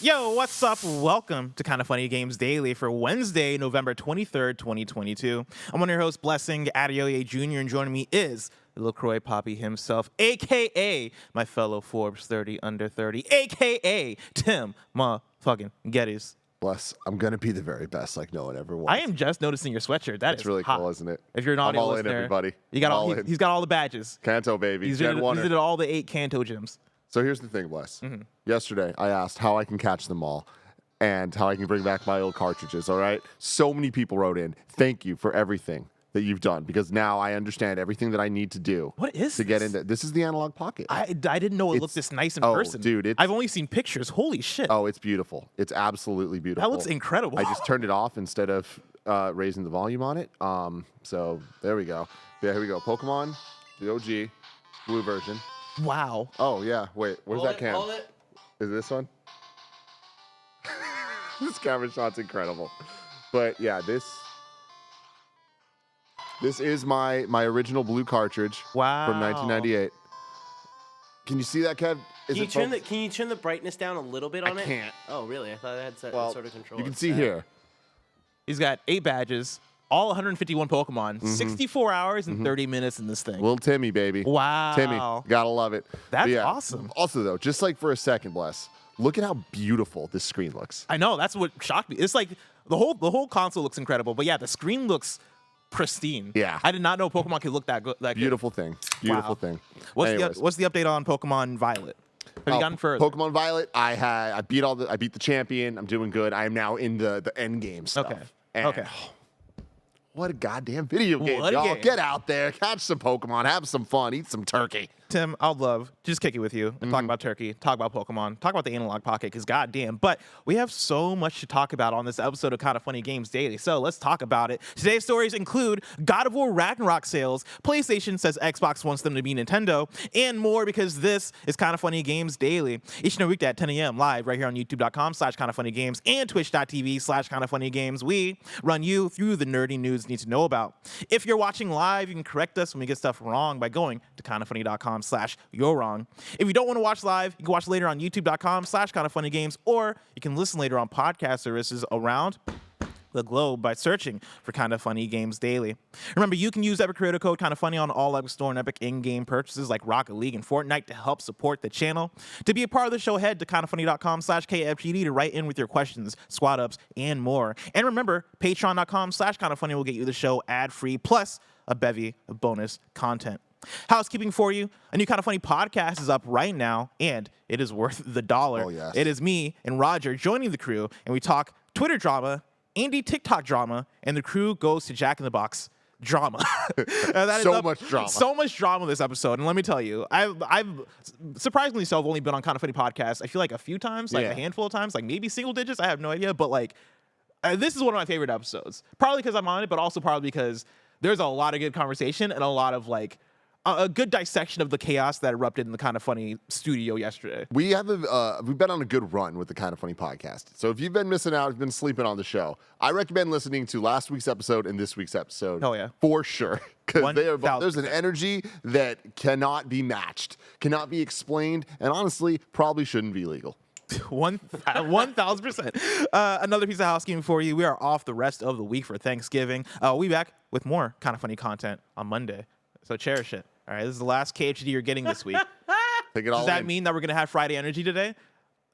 Yo, what's up? Welcome to Kinda Funny Games Daily for Wednesday, November 23rd, 2022. I'm one of your hosts, Blessing Adeoye Jr., and joining me is LaCroix Poppy himself, a.k.a. my fellow Forbes 30 under 30, a.k.a. Tim motherfucking Geddes. Bless, I'm going to be the very best like no one ever was. I am just noticing your sweatshirt. That's really hot. cool, isn't it? If you're an I'm audio all listener, in, everybody. You got all in. He's got all the badges. Kanto, baby. He's Gen visited all the 8 Kanto gyms. So here's the thing, Bless. Yesterday, I asked how I can catch them all and how I can bring back my old cartridges, all right? So many people wrote in. Thank you for everything that you've done, because now I understand everything that I need to do. What is to get into this? Is the Analog Pocket. I didn't know it looked this nice in person. Dude, I've only seen pictures. Holy shit. Oh, it's beautiful. It's absolutely beautiful. That looks incredible. I just turned it off instead of raising the volume on it. So there we go. Yeah, here we go. Pokemon, the OG, blue version. Wow. Oh, yeah. Wait, where's that cam? Hold it. Is it this one? This camera shot's incredible. But yeah, this is my original blue cartridge from 1998. Can you see that, Kev? Can you turn the brightness down a little bit on it? I can't. Oh, really? I thought it had Well, sort of control. you can see here. He's got 8 badges, all 151 Pokemon, 64 hours and 30 minutes in this thing. Little Timmy, baby. Wow. Timmy. Gotta love it. That's But yeah, awesome. Also, though, just like for a second, Bless, look at how beautiful this screen looks. I know, that's what shocked me. It's like the whole console looks incredible, but yeah, the screen looks pristine. Yeah. I did not know Pokemon could look that good. Beautiful thing. Beautiful Wow. thing. What's the update on Pokemon Violet? Have you gotten further? Pokemon Violet, I beat the champion. I'm doing good. I am now in the end game stuff. Okay. And Okay. What a goddamn video game, What a y'all. game. Get out there, catch some Pokemon, have some fun, eat some turkey. Tim, I'd love to just kick it with you and talk about Turkey, talk about Pokemon, talk about the Analog Pocket, because goddamn. But we have so much to talk about on this episode of Kinda Funny Games Daily, so let's talk about it. Today's stories include God of War Ragnarok sales, PlayStation says Xbox wants them to be Nintendo, and more, because this is Kinda Funny Games Daily. Each and every weekday at 10 a.m. live right here on youtube.com/kindafunnygames and twitch.tv/kindafunnygames. We run you through the nerdy news you need to know about. If you're watching live, you can correct us when we get stuff wrong by going to kindafunny.com/you're wrong. If you don't want to watch live, you can watch later on youtube.com/kindafunnygames, or you can listen later on podcast services around the globe by searching for Kinda Funny Games Daily. Remember, you can use Epic Creator Code Kinda Funny on all Epic Store and Epic in-game purchases like Rocket League and Fortnite to help support the channel. To be a part of the show, head to kindafunny.com/KFGD to write in with your questions, squad ups, and more. And remember, patreon.com/kindafunny will get you the show ad-free, plus a bevy of bonus content. Housekeeping for you. A new Kinda Funny podcast is up right now, and it is worth the $1. Oh, yes. It is me and Roger joining the crew, and we talk Twitter drama, indie TikTok drama, and the crew goes to Jack in the Box drama. Much drama. So much drama this episode. And let me tell you, I've surprisingly so, I've only been on Kinda Funny podcast, I feel like a few times, like a handful of times, like maybe single digits. I have no idea. But like, this is one of my favorite episodes. Probably because I'm on it, but also probably because there's a lot of good conversation and a lot of like, a good dissection of the chaos that erupted in the Kinda Funny studio yesterday. We've been on a good run with the Kinda Funny podcast. So if you've been missing out, if you've been sleeping on the show, I recommend listening to last week's episode and this week's episode. Hell yeah. For sure. Because there's an 1000%. energy that cannot be matched, cannot be explained, and honestly, probably shouldn't be legal. 1,000%. Another piece of housekeeping for you. We are off the rest of the week for Thanksgiving. We'll be back with more Kinda Funny content on Monday. So cherish it. All right, this is the last KHD you're getting this week. Take it all Does that in. mean that we're going to have Friday energy today?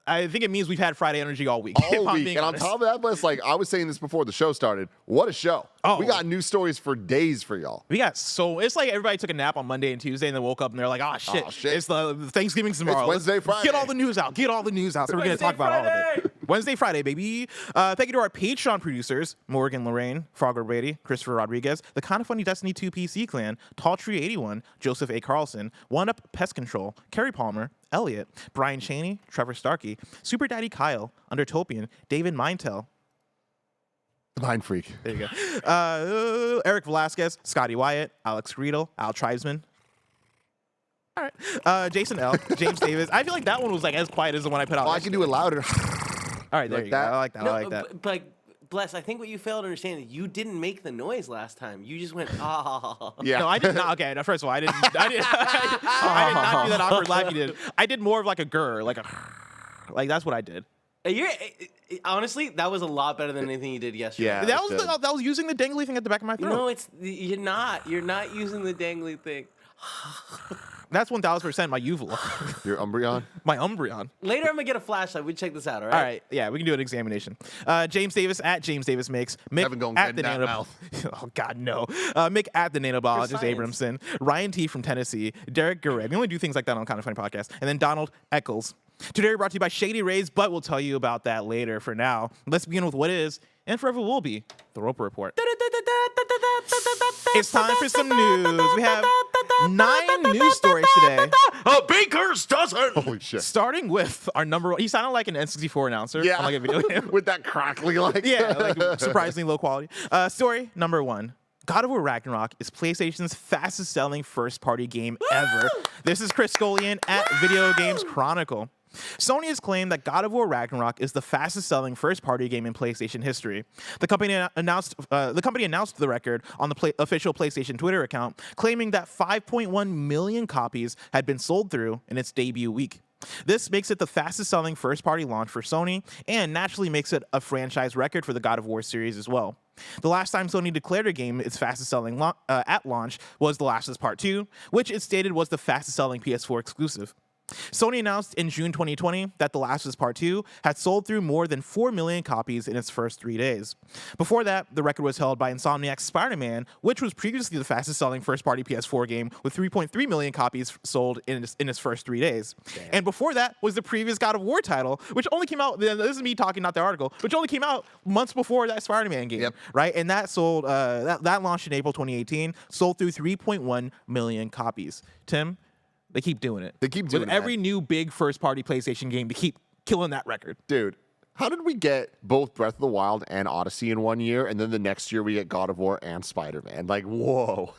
I think it means we've had Friday energy all week. All week. And on top of that, Bless, like I was saying this before the show started, what a show. Oh. We got news stories for days for y'all. It's like everybody took a nap on Monday and Tuesday and then woke up and they're like, oh shit. It's the Thanksgiving tomorrow. It's Wednesday, Friday. Get all the news out. So we're going to talk about all of it. Wednesday, Friday, baby. Thank you to our Patreon producers, Morgan Lorraine, Frogger Brady, Christopher Rodriguez, the Kinda Funny Destiny 2 PC clan, Talltree81, Joseph A. Carlson, One Up Pest Control, Kerry Palmer, Elliot, Brian Cheney, Trevor Starkey, Super Daddy Kyle, Undertopian, David Mindtell. The Mind Freak. There you go. Eric Velasquez, Scotty Wyatt, Alex Riedel, Al Tribesman. All right. Jason L., James Davis. I feel like that one was like as quiet as the one I put out. Oh, I can do it louder. All right, there Like you that? go. I like that. No, I like that. But Bless, I think what you fail to understand is you didn't make the noise last time. You just went, ah. Yeah. No, I did not. Okay, now, first of all, I did not do that awkward laugh you did. I did more of like a grr, like a, like that's what I did. Honestly, that was a lot better than anything you did yesterday. Yeah. That was using the dangly thing at the back of my throat. No, you're not. You're not using the dangly thing. That's 1,000% my uvula. Your Umbreon? My Umbreon. Later, I'm gonna get a flashlight. We check this out. All right. All right, yeah, we can do an examination. James Davis at James Davis Makes. Mick Haven't gone at good the in that mouth. Oh God, no. Mick at the nanobiologist science. Abramson. Ryan T from Tennessee. Derek Garrett. We only do things like that on Kind of Funny Podcast. And then Donald Eccles. Today we're brought to you by Shady Rays, but we'll tell you about that later. For now, let's begin with what is and forever will be the Roper Report. It's time for some news. We have 9 news stories today. A baker's dozen. Holy shit. Starting with our number one. He sounded like an N64 announcer Yeah. on like a video game. With that crackly like. Yeah, like surprisingly low quality. Story number 1. God of War Ragnarok is PlayStation's fastest selling first party game ever. This is Chris Scullion at Video Games Chronicle. Sony has claimed that God of War Ragnarok is the fastest selling first party game in PlayStation history. The company announced the record on the official PlayStation Twitter account, claiming that 5.1 million copies had been sold through in its debut week. This makes it the fastest selling first party launch for Sony and naturally makes it a franchise record for the God of War series as well. The last time Sony declared a game its fastest selling at launch was The Last of Us Part 2, which it stated was the fastest selling PS4 exclusive. Sony announced in June 2020 that The Last of Us Part 2 had sold through more than 4 million copies in its first 3 days. Before that, the record was held by Insomniac's Spider-Man, which was previously the fastest selling first-party PS4 game with 3.3 million copies sold in its first 3 days. Damn. And before that was the previous God of War title, which only came out, this is me talking, not the article, which only came out months before that Spider-Man game, right? And that sold, that launched in April 2018, sold through 3.1 million copies. Tim? They keep doing it. They keep doing it. With every new big first-party PlayStation game, they keep killing that record. Dude, how did we get both Breath of the Wild and Odyssey in one year, and then the next year we get God of War and Spider-Man? Like, whoa.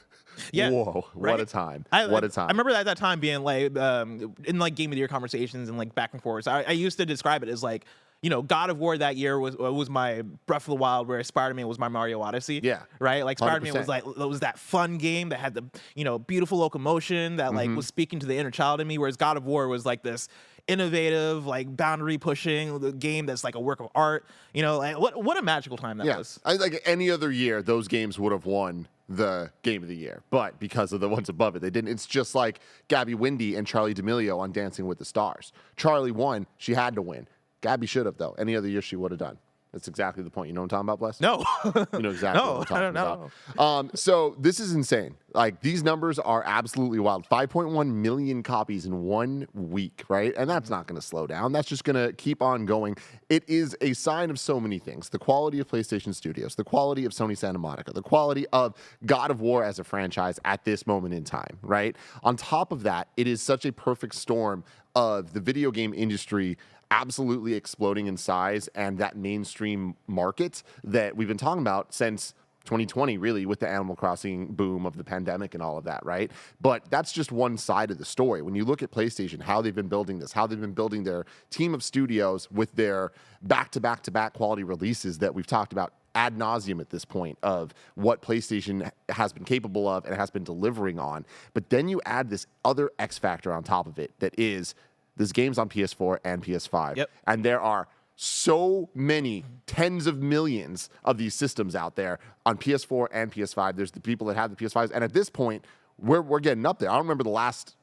Yeah. Whoa. Right? What a time. What a time. I remember at that time being like, in like Game of the Year conversations and like back and forth. I used to describe it as like, you know, God of War that year was my Breath of the Wild, where Spider-Man was my Mario Odyssey. Yeah. Right? Like Spider-Man 100%. was that fun game that had the, you know, beautiful locomotion that like was speaking to the inner child in me, whereas God of War was like this innovative, like boundary pushing game that's like a work of art. You know, like what a magical time that was. Like any other year, those games would have won the Game of the Year, but because of the ones above it, they didn't. It's just like Gabby Windey and Charlie D'Amelio on Dancing with the Stars. Charlie won. She had to win. Gabby should have, though. Any other year she would have done. That's exactly the point. You know what I'm talking about, Bless? No. You know exactly No, what I'm I don't talking about. So this is insane. Like, these numbers are absolutely wild. 5.1 million copies in 1 week, right? And that's not going to slow down. That's just going to keep on going. It is a sign of so many things. The quality of PlayStation Studios, the quality of Sony Santa Monica, the quality of God of War as a franchise at this moment in time, right? On top of that, it is such a perfect storm of the video game industry absolutely exploding in size and that mainstream market that we've been talking about since 2020, really, with the Animal Crossing boom of the pandemic and all of that, right? But that's just one side of the story. When you look at PlayStation, how they've been building this, how they've been building their team of studios with their back-to-back-to-back quality releases that we've talked about ad nauseum at this point of what PlayStation has been capable of and has been delivering on. But then you add this other X factor on top of it that is there's games on PS4 and PS5. Yep. And there are so many tens of millions of these systems out there on PS4 and PS5. There's the people that have the PS5s. And at this point, we're getting up there. I don't remember the last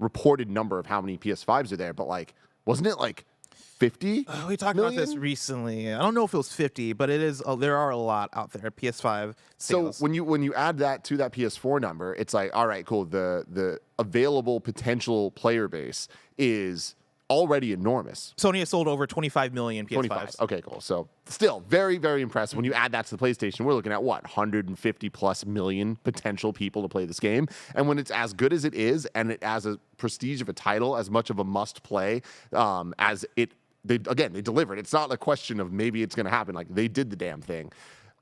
reported number of how many PS5s are there, but like, wasn't it like 50? We talked about this recently. I don't know if it was 50, but it is. There are a lot out there. PS5 sales. So when you add that to that PS4 number, it's like, all right, cool. The available potential player base is already enormous. Sony has sold over 25 million PS5s. 25. Okay, cool. So still very, very impressive. When you add that to the PlayStation, we're looking at what, 150 plus million potential people to play this game. And when it's as good as it is, and it has a prestige of a title, as much of a must play as it. They delivered. It's not a question of maybe it's going to happen. Like, they did the damn thing.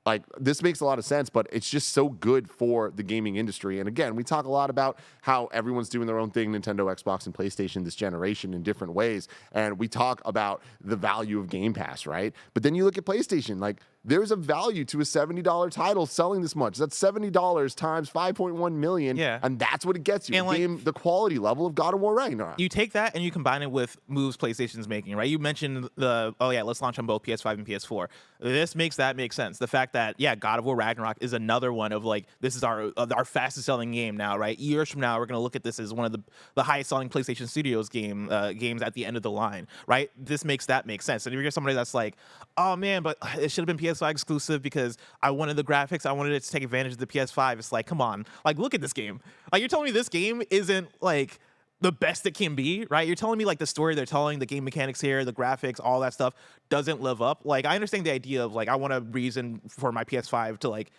Like, this makes a lot of sense, but it's just so good for the gaming industry. And again, we talk a lot about how everyone's doing their own thing, Nintendo, Xbox, and PlayStation this generation in different ways. And we talk about the value of Game Pass, right? But then you look at PlayStation, like, there's a value to a $70 title selling this much. That's $70 times 5.1 million. Yeah. And that's what it gets you. And, like, the quality level of God of War Ragnarok. You take that and you combine it with moves PlayStation's making, right? You mentioned let's launch on both PS5 and PS4. This makes that make sense. The fact that, God of War Ragnarok is another one of, like, this is our fastest selling game now, right? Years from now, we're going to look at this as one of the highest selling PlayStation Studios games at the end of the line, right? This makes that make sense. And if you're somebody that's like, oh man, but it should have been PS5 exclusive because I wanted the graphics, I wanted it to take advantage of the PS5. It's like, come on, like, look at this game. Like, you're telling me this game isn't, like, the best it can be, right? You're telling me, like, the story they're telling, the game mechanics here, the graphics, all that stuff doesn't live up. Like, I understand the idea of, like, I want a reason for my PS5 to, like,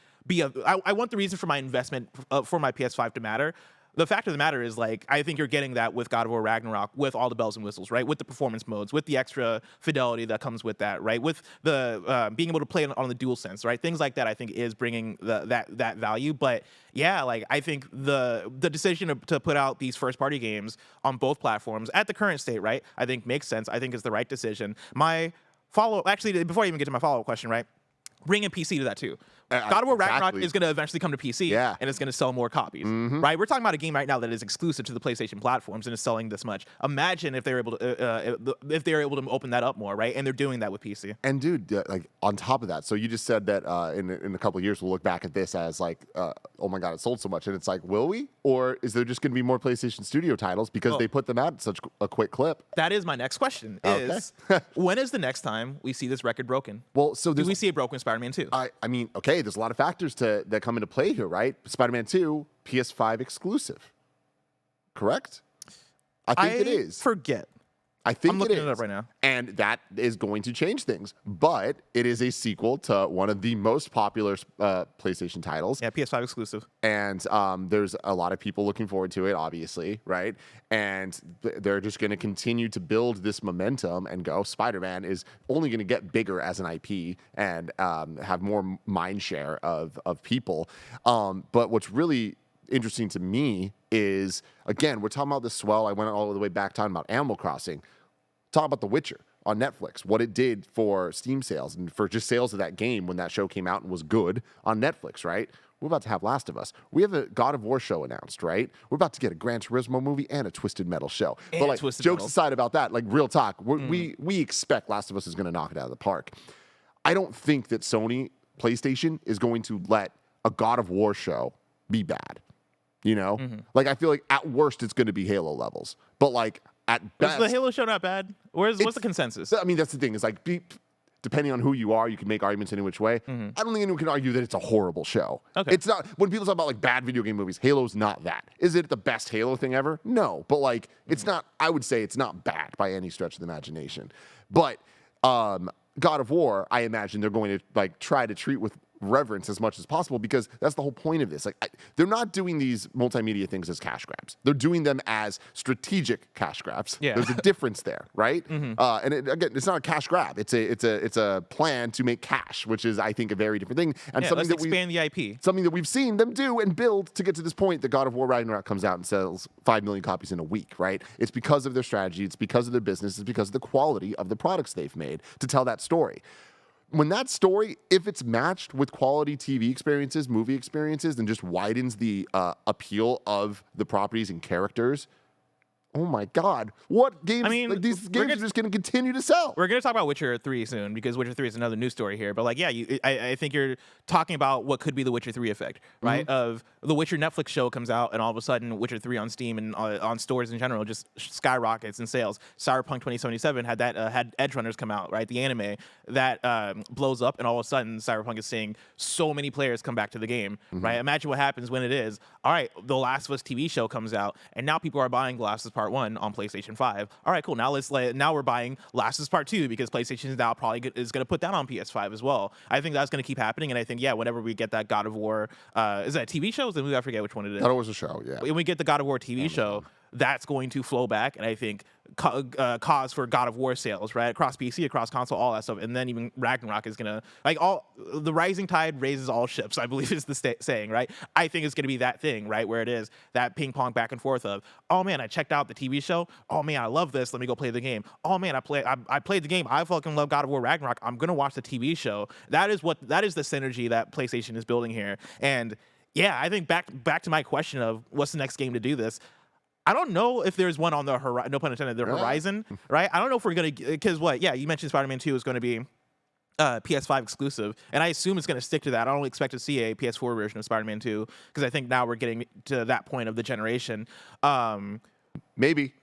I want the reason for my investment for my PS5 to matter. The fact of the matter is, like, I think you're getting that with God of War Ragnarok, with all the bells and whistles, right? With the performance modes, with the extra fidelity that comes with that, right? With the being able to play on the DualSense, right? Things like that, I think, is bringing that value. But yeah, like, I think the decision to put out these first-party games on both platforms at the current state, right? I think makes sense. I think is the right decision. Actually, before I even get to my follow-up question, right? Bring a PC to that too. God of War Ragnarok is going to eventually come to PC, and it's going to sell more copies, right? We're talking about a game right now that is exclusive to the PlayStation platforms and is selling this much. Imagine if they're able to open that up more, right? And they're doing that with PC. And dude, like, on top of that, so you just said that in a couple of years we'll look back at this as like, oh my god, it sold so much, and it's like, will we? Or is there just going to be more PlayStation Studio titles because they put them out at such a quick clip? That is my next question. Is when is the next time we see this record broken? Well, so do we see it broken with Spider-Man 2? I mean, okay, there's a lot of factors that come into play here, right? Spider-Man 2, PS5 exclusive, correct? I think it is. Forget. I think I'm looking it it up right now. And that is going to change things. But it is a sequel to one of the most popular PlayStation titles. Yeah, PS5 exclusive. And there's a lot of people looking forward to it, obviously, right? And they're just going to continue to build this momentum and go. Spider-Man is only going to get bigger as an IP and have more mind share of people. But what's really interesting to me is, again, we're talking about the swell. I went all the way back talking about Animal Crossing. Talk about The Witcher on Netflix, what it did for Steam sales and for just sales of that game when that show came out and was good on Netflix, right? We're about to have Last of Us. We have a God of War show announced, right? We're about to get a Gran Turismo movie and a Twisted Metal show. And but like, jokes aside about that, like, real talk, we expect Last of Us is going to knock it out of the park. I don't think that Sony PlayStation is going to let a God of War show be bad. You know, like, I feel like at worst it's going to be Halo levels, but like at best, is the Halo show not bad? What's the consensus? I mean, that's the thing. Is like, depending on who you are, you can make arguments any which way. I don't think anyone can argue that it's a horrible show. Okay. It's not. When people talk about like bad video game movies, Halo's not that. Is it the best Halo thing ever? No, but like, it's not. I would say it's not bad by any stretch of the imagination. But God of War, I imagine they're going to like try to treat with reverence as much as possible, because that's the whole point of this. Like, they're not doing these multimedia things as cash grabs. They're doing them as strategic cash grabs. Yeah. There's a difference there, right? And again, it's not a cash grab. It's a plan to make cash, which is, I think, a very different thing. And something let's that expand the IP. Something that we've seen them do and build to get to this point that God of War Ragnarok comes out and sells 5 million copies in a week, right? It's because of their strategy. It's because of their business. It's because of the quality of the products they've made to tell that story. When that story, if it's matched with quality TV experiences, movie experiences, then just widens the appeal of the properties and characters. Oh my God! What games? I mean, like, these games are just going to continue to sell. We're going to talk about Witcher 3 soon, because Witcher 3 is another news story here. But like, yeah, I think you're talking about what could be the Witcher 3 effect, right? Of the Witcher Netflix show comes out, and all of a sudden, Witcher 3 on Steam and on stores in general just skyrockets in sales. Cyberpunk 2077 had Edge Runners come out, right? The anime that blows up, and all of a sudden, Cyberpunk is seeing so many players come back to the game, right? Imagine what happens when it is, all right, The Last of Us TV show comes out, and now people are buying The Last of Us Part 1 on PlayStation 5. All right, cool. Now now we're buying Last of Us Part 2, because PlayStation is now probably is going to put that on PS5 as well. I think that's going to keep happening, and I think, yeah, whenever we get that God of War, is that a TV show? Then we I forget which one it is. God of War's a show, yeah. When we get the God of War TV show, that's going to flow back, and I think cause for God of War sales, right, across PC, across console, all that stuff, and then even Ragnarok is gonna the rising tide raises all ships, I believe is the saying, right? I think it's gonna be that thing, right, where it is that ping pong back and forth of, oh man, I checked out the TV show, oh man, I love this, let me go play the game, oh man, I played the game, I fucking love God of War Ragnarok, I'm gonna watch the TV show. That is the synergy that PlayStation is building here, and yeah, I think back to my question of what's the next game to do this. I don't know if there's one on the horizon, no pun intended, the horizon, right? I don't know if we're going to, because you mentioned Spider-Man 2 is going to be PS5 exclusive, and I assume it's going to stick to that. I don't expect to see a PS4 version of Spider-Man 2, because I think now we're getting to that point of the generation. Maybe,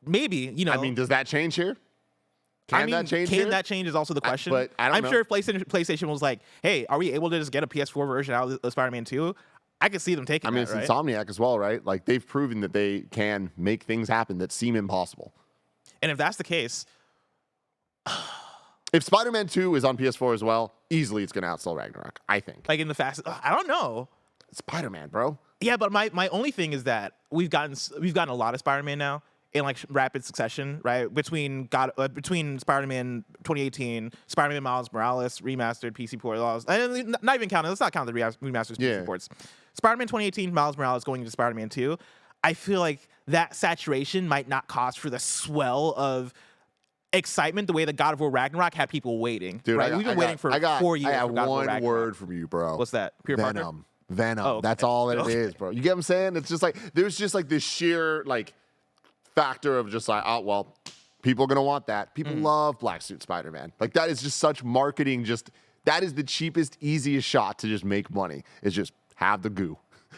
I mean, does that change here? Can that change is also the question. But I'm sure if PlayStation was like, hey, are we able to just get a PS4 version out of Spider-Man 2? I could see them taking it's right? Insomniac as well, right? Like, they've proven that they can make things happen that seem impossible. And if that's the case... if Spider-Man 2 is on PS4 as well, easily it's going to outsell Ragnarok, I think. Like, in the fast... I don't know. Spider-Man, bro. Yeah, but my only thing is that we've gotten a lot of Spider-Man now in, like, rapid succession, right? Between Spider-Man 2018, Spider-Man Miles Morales, remastered PC port laws, and not even counting, let's not count the remasters PC ports. Spider-Man 2018, Miles Morales going into Spider-Man 2, I feel like that saturation might not cause for the swell of excitement the way that God of War Ragnarok had people waiting. Dude, right? We've been waiting for 4 years. I have for God of War one Ragnarok. word from you, bro. What's that? Peter Parker? Venom. Oh, okay. That's all that it is, bro. You get what I'm saying? It's just like, there's just like this sheer like factor of just like, oh, well, people are going to want that. People love Black Suit Spider-Man. Like, that is just such marketing. That is the cheapest, easiest shot to just make money. Is just have the goo.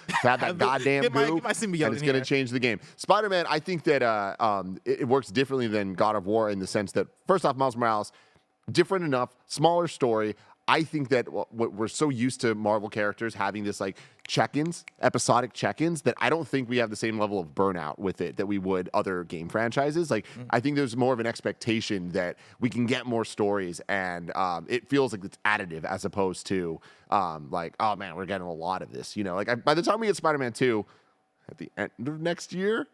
Have that goddamn goo, and it's going to change the game. Spider-Man, I think that it works differently than God of War in the sense that, first off, Miles Morales, different enough, smaller story. I think that we're so used to Marvel characters having this like check-ins, episodic check-ins, that I don't think we have the same level of burnout with it that we would other game franchises. Like, I think there's more of an expectation that we can get more stories, and it feels like it's additive as opposed to like, oh man, we're getting a lot of this. Like, by the time we get Spider-Man 2 at the end of next year,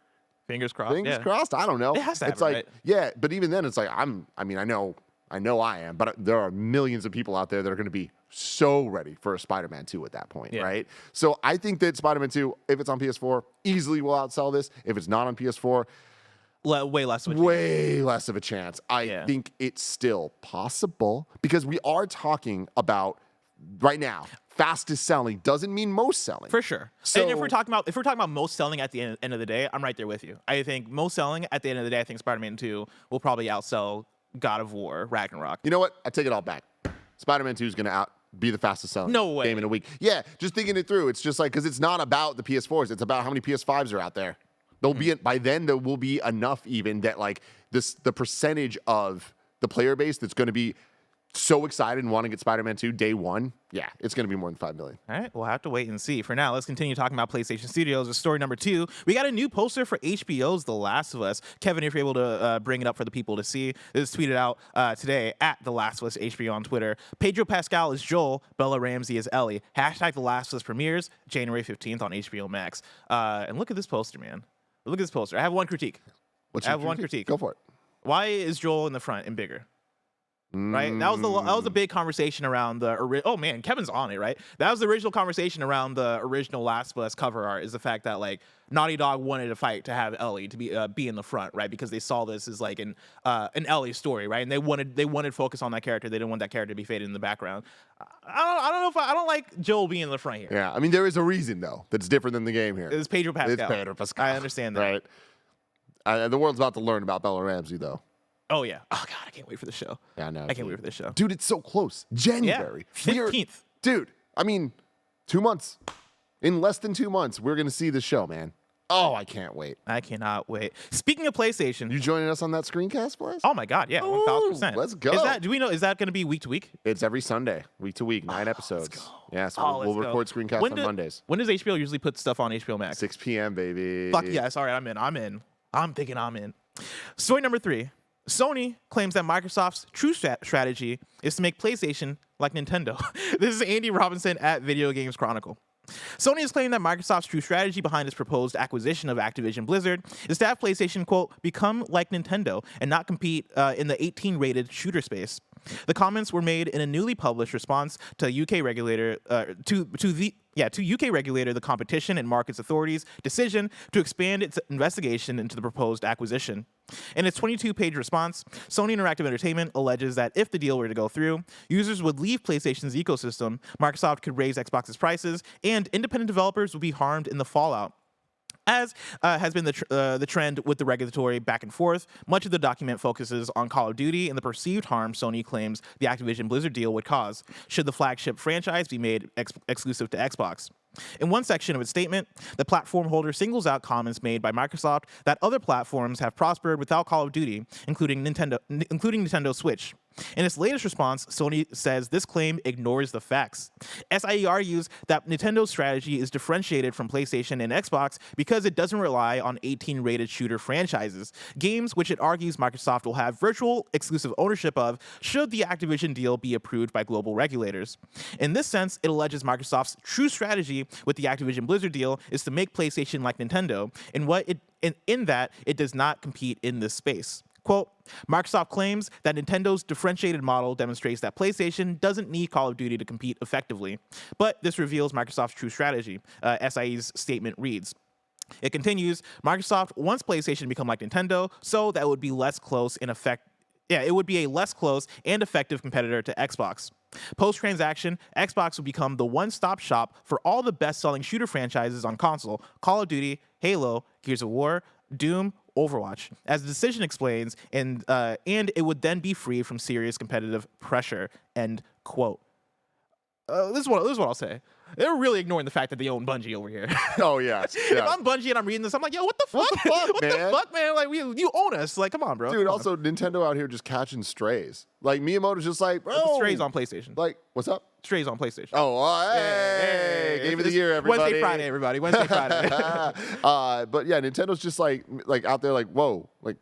fingers crossed. I don't know. It has to happen, it's like, right? yeah, but even then, it's like I know I am, but there are millions of people out there that are going to be so ready for a Spider-Man 2 at that point, right? So I think that Spider-Man 2, if it's on PS4, easily will outsell this. If it's not on PS4, way less of a chance. I think it's still possible, because we are talking about right now, fastest selling doesn't mean most selling. For sure. So, and if we're talking about most selling at the end of the day, I'm right there with you. I think most selling at the end of the day, I think Spider-Man 2 will probably outsell God of War Ragnarok. You know what? I take it all back. Spider-Man 2 is going to be the fastest selling game in a week. Yeah, just thinking it through. It's just like, because it's not about the PS4s. It's about how many PS5s are out there. By then there will be enough even that like the percentage of the player base that's going to be so excited and want to get Spider-Man 2 day one, yeah, it's going to be more than 5 million. All right, we'll have to wait and see. For now, let's continue talking about PlayStation Studios. With story number 2, we got a new poster for HBO's The Last of Us. Kevin, if you're able to bring it up for the people to see, this tweeted out today at The Last of Us HBO on Twitter. Pedro Pascal is Joel, Bella Ramsey is Ellie. # The Last of Us premieres January 15th on HBO Max. And look at this poster, man. Look at this poster. I have one critique. One critique. Go for it. Why is Joel in the front and bigger? Right, that was a big conversation around the oh man, Kevin's on it, right? That was the original conversation around the original Last of Us cover art, is the fact that like Naughty Dog wanted a fight to have Ellie to be in the front, right? Because they saw this as like an Ellie story, right? And they wanted focus on that character. They didn't want that character to be faded in the background. I don't like Joel being in the front here. Yeah, I mean there is a reason though that's different than the game here. It's Pedro Pascal. It's Pedro Pascal. I understand that. Right. The world's about to learn about Bella Ramsey though. Oh yeah. Oh god, I can't wait for the show. Yeah, I know. I can't wait for this show. Dude, it's so close. January. 15th. Dude, I mean, 2 months. In less than 2 months, we're going to see the show, man. Oh, I can't wait. I cannot wait. Speaking of PlayStation. You joining us on that screencast for us? Oh my god, yeah. 1,000%. Let's go. Is that going to be week to week? It's every Sunday, week to week, 9 episodes. Let's go. Yeah, so we'll record screencasts on Mondays. When does HBO usually put stuff on HBO Max? 6 p.m., baby. Fuck yeah, sorry, I'm in. I'm thinking I'm in. Story number 3. Sony claims that Microsoft's true strategy is to make PlayStation like Nintendo. This is Andy Robinson at Video Games Chronicle. Sony has claimed that Microsoft's true strategy behind its proposed acquisition of Activision Blizzard is to have PlayStation, quote, become like Nintendo and not compete in the 18-rated shooter space. The comments were made in a newly published response to UK regulator UK regulator, the Competition and Markets Authority's decision to expand its investigation into the proposed acquisition. In its 22-page response, Sony Interactive Entertainment alleges that if the deal were to go through, users would leave PlayStation's ecosystem, Microsoft could raise Xbox's prices, and independent developers would be harmed in the fallout. As has been the trend with the regulatory back and forth, much of the document focuses on Call of Duty and the perceived harm Sony claims the Activision Blizzard deal would cause, should the flagship franchise be made exclusive to Xbox. In one section of its statement, the platform holder singles out comments made by Microsoft that other platforms have prospered without Call of Duty, including Nintendo Switch. In its latest response, Sony says this claim ignores the facts. SIE argues that Nintendo's strategy is differentiated from PlayStation and Xbox because it doesn't rely on 18-rated shooter franchises, games which it argues Microsoft will have virtual exclusive ownership of should the Activision deal be approved by global regulators. In this sense, it alleges Microsoft's true strategy with the Activision Blizzard deal is to make PlayStation like Nintendo, in that it does not compete in this space. Quote, Microsoft claims that Nintendo's differentiated model demonstrates that PlayStation doesn't need Call of Duty to compete effectively, but this reveals Microsoft's true strategy, SIE's statement reads. It continues, Microsoft wants PlayStation to become like Nintendo, so that would be less close in effect. Yeah, it would be a less close and effective competitor to Xbox. Post-transaction, Xbox would become the one-stop shop for all the best-selling shooter franchises on console, Call of Duty, Halo, Gears of War, Doom, Overwatch, as the decision explains, and it would then be free from serious competitive pressure, end quote. This is what I'll say. They're really ignoring the fact that they own Bungie over here. Oh, yeah. If I'm Bungie and I'm reading this, I'm like, yo, what the fuck? What the fuck, man? Like, you own us. Like, come on, bro. Dude, also, Nintendo out here just catching strays. Like, Miyamoto's just like, bro. Strays on PlayStation. Like, what's up? Strays on PlayStation. Oh, hey. Game of the year, everybody. Wednesday, Friday, everybody. Wednesday, Friday. But, yeah, Nintendo's just like out there like, whoa. Like,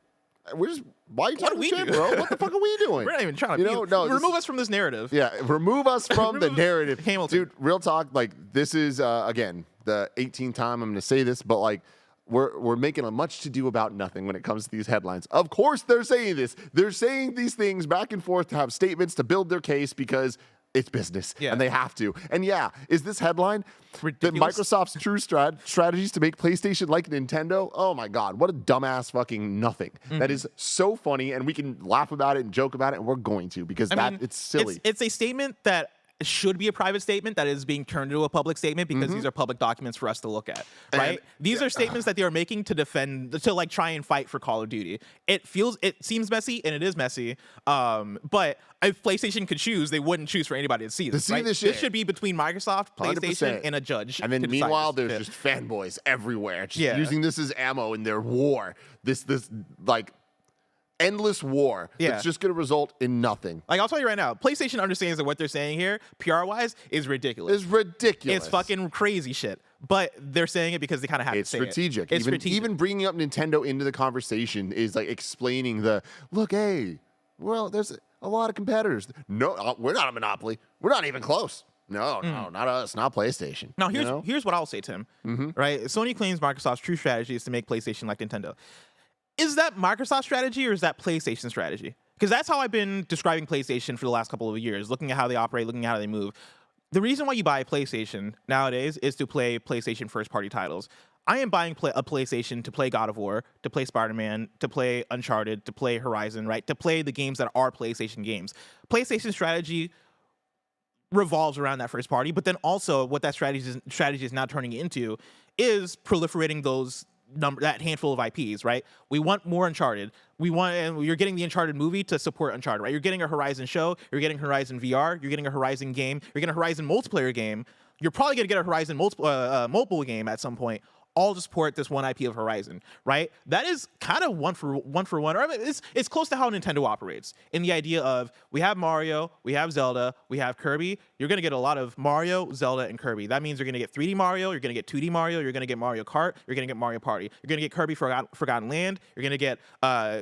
we're just, why are you talking shit, bro? What the fuck are we doing? We're not even trying to remove us from this narrative. Yeah, remove us from the narrative. Hamilton. Dude, real talk, like, this is, again, the 18th time I'm going to say this, but, like, we're making a much to do about nothing when it comes to these headlines. Of course they're saying this. They're saying these things back and forth to have statements to build their case because it's business, and they have to. And yeah, is this headline ridiculous? That Microsoft's true strategies to make PlayStation like Nintendo? Oh my God, what a dumbass fucking nothing. Mm-hmm. That is so funny, and we can laugh about it and joke about it, and we're going to because it's silly. It's a statement that should be a private statement that is being turned into a public statement because these are public documents for us to look at, right? And these are statements that they are making to defend, to like try and fight for Call of Duty. It seems messy, and it is messy. But if PlayStation could choose, they wouldn't choose for anybody to see this. Right? This shit. This should be between Microsoft, PlayStation, 100%. And a judge. And then meanwhile, there's just fanboys everywhere, just using this as ammo in their war. This like endless war that's just going to result in nothing. Like, I'll tell you right now, PlayStation understands that what they're saying here, PR-wise, is ridiculous. It's ridiculous. It's fucking crazy shit. But they're saying it because they kind of have to say strategic. it. It's strategic. Even bringing up Nintendo into the conversation is like explaining hey, well, there's a lot of competitors. No, we're not a monopoly. We're not even close. No, not us, not PlayStation. Now, here's what I'll say, Tim. Right? Sony claims Microsoft's true strategy is to make PlayStation like Nintendo. Is that Microsoft's strategy or is that PlayStation's strategy? Because that's how I've been describing PlayStation for the last couple of years, looking at how they operate, looking at how they move. The reason why you buy a PlayStation nowadays is to play PlayStation first-party titles. I am buying a PlayStation to play God of War, to play Spider-Man, to play Uncharted, to play Horizon, right? To play the games that are PlayStation games. PlayStation's strategy revolves around that first party, but then also what that strategy is now turning into is proliferating that handful of IPs, right? We want more Uncharted. And you're getting the Uncharted movie to support Uncharted, right? You're getting a Horizon show. You're getting Horizon VR. You're getting a Horizon game. You're getting a Horizon multiplayer game. You're probably going to get a Horizon mobile game at some point, all to support this one IP of Horizon, right? That is kind of one for one. Or I mean, it's close to how Nintendo operates in the idea of we have Mario, we have Zelda, we have Kirby. You're going to get a lot of Mario, Zelda, and Kirby. That means you're going to get 3D Mario, you're going to get 2D Mario, you're going to get Mario Kart, you're going to get Mario Party. You're going to get Kirby Forgotten Land, you're going to get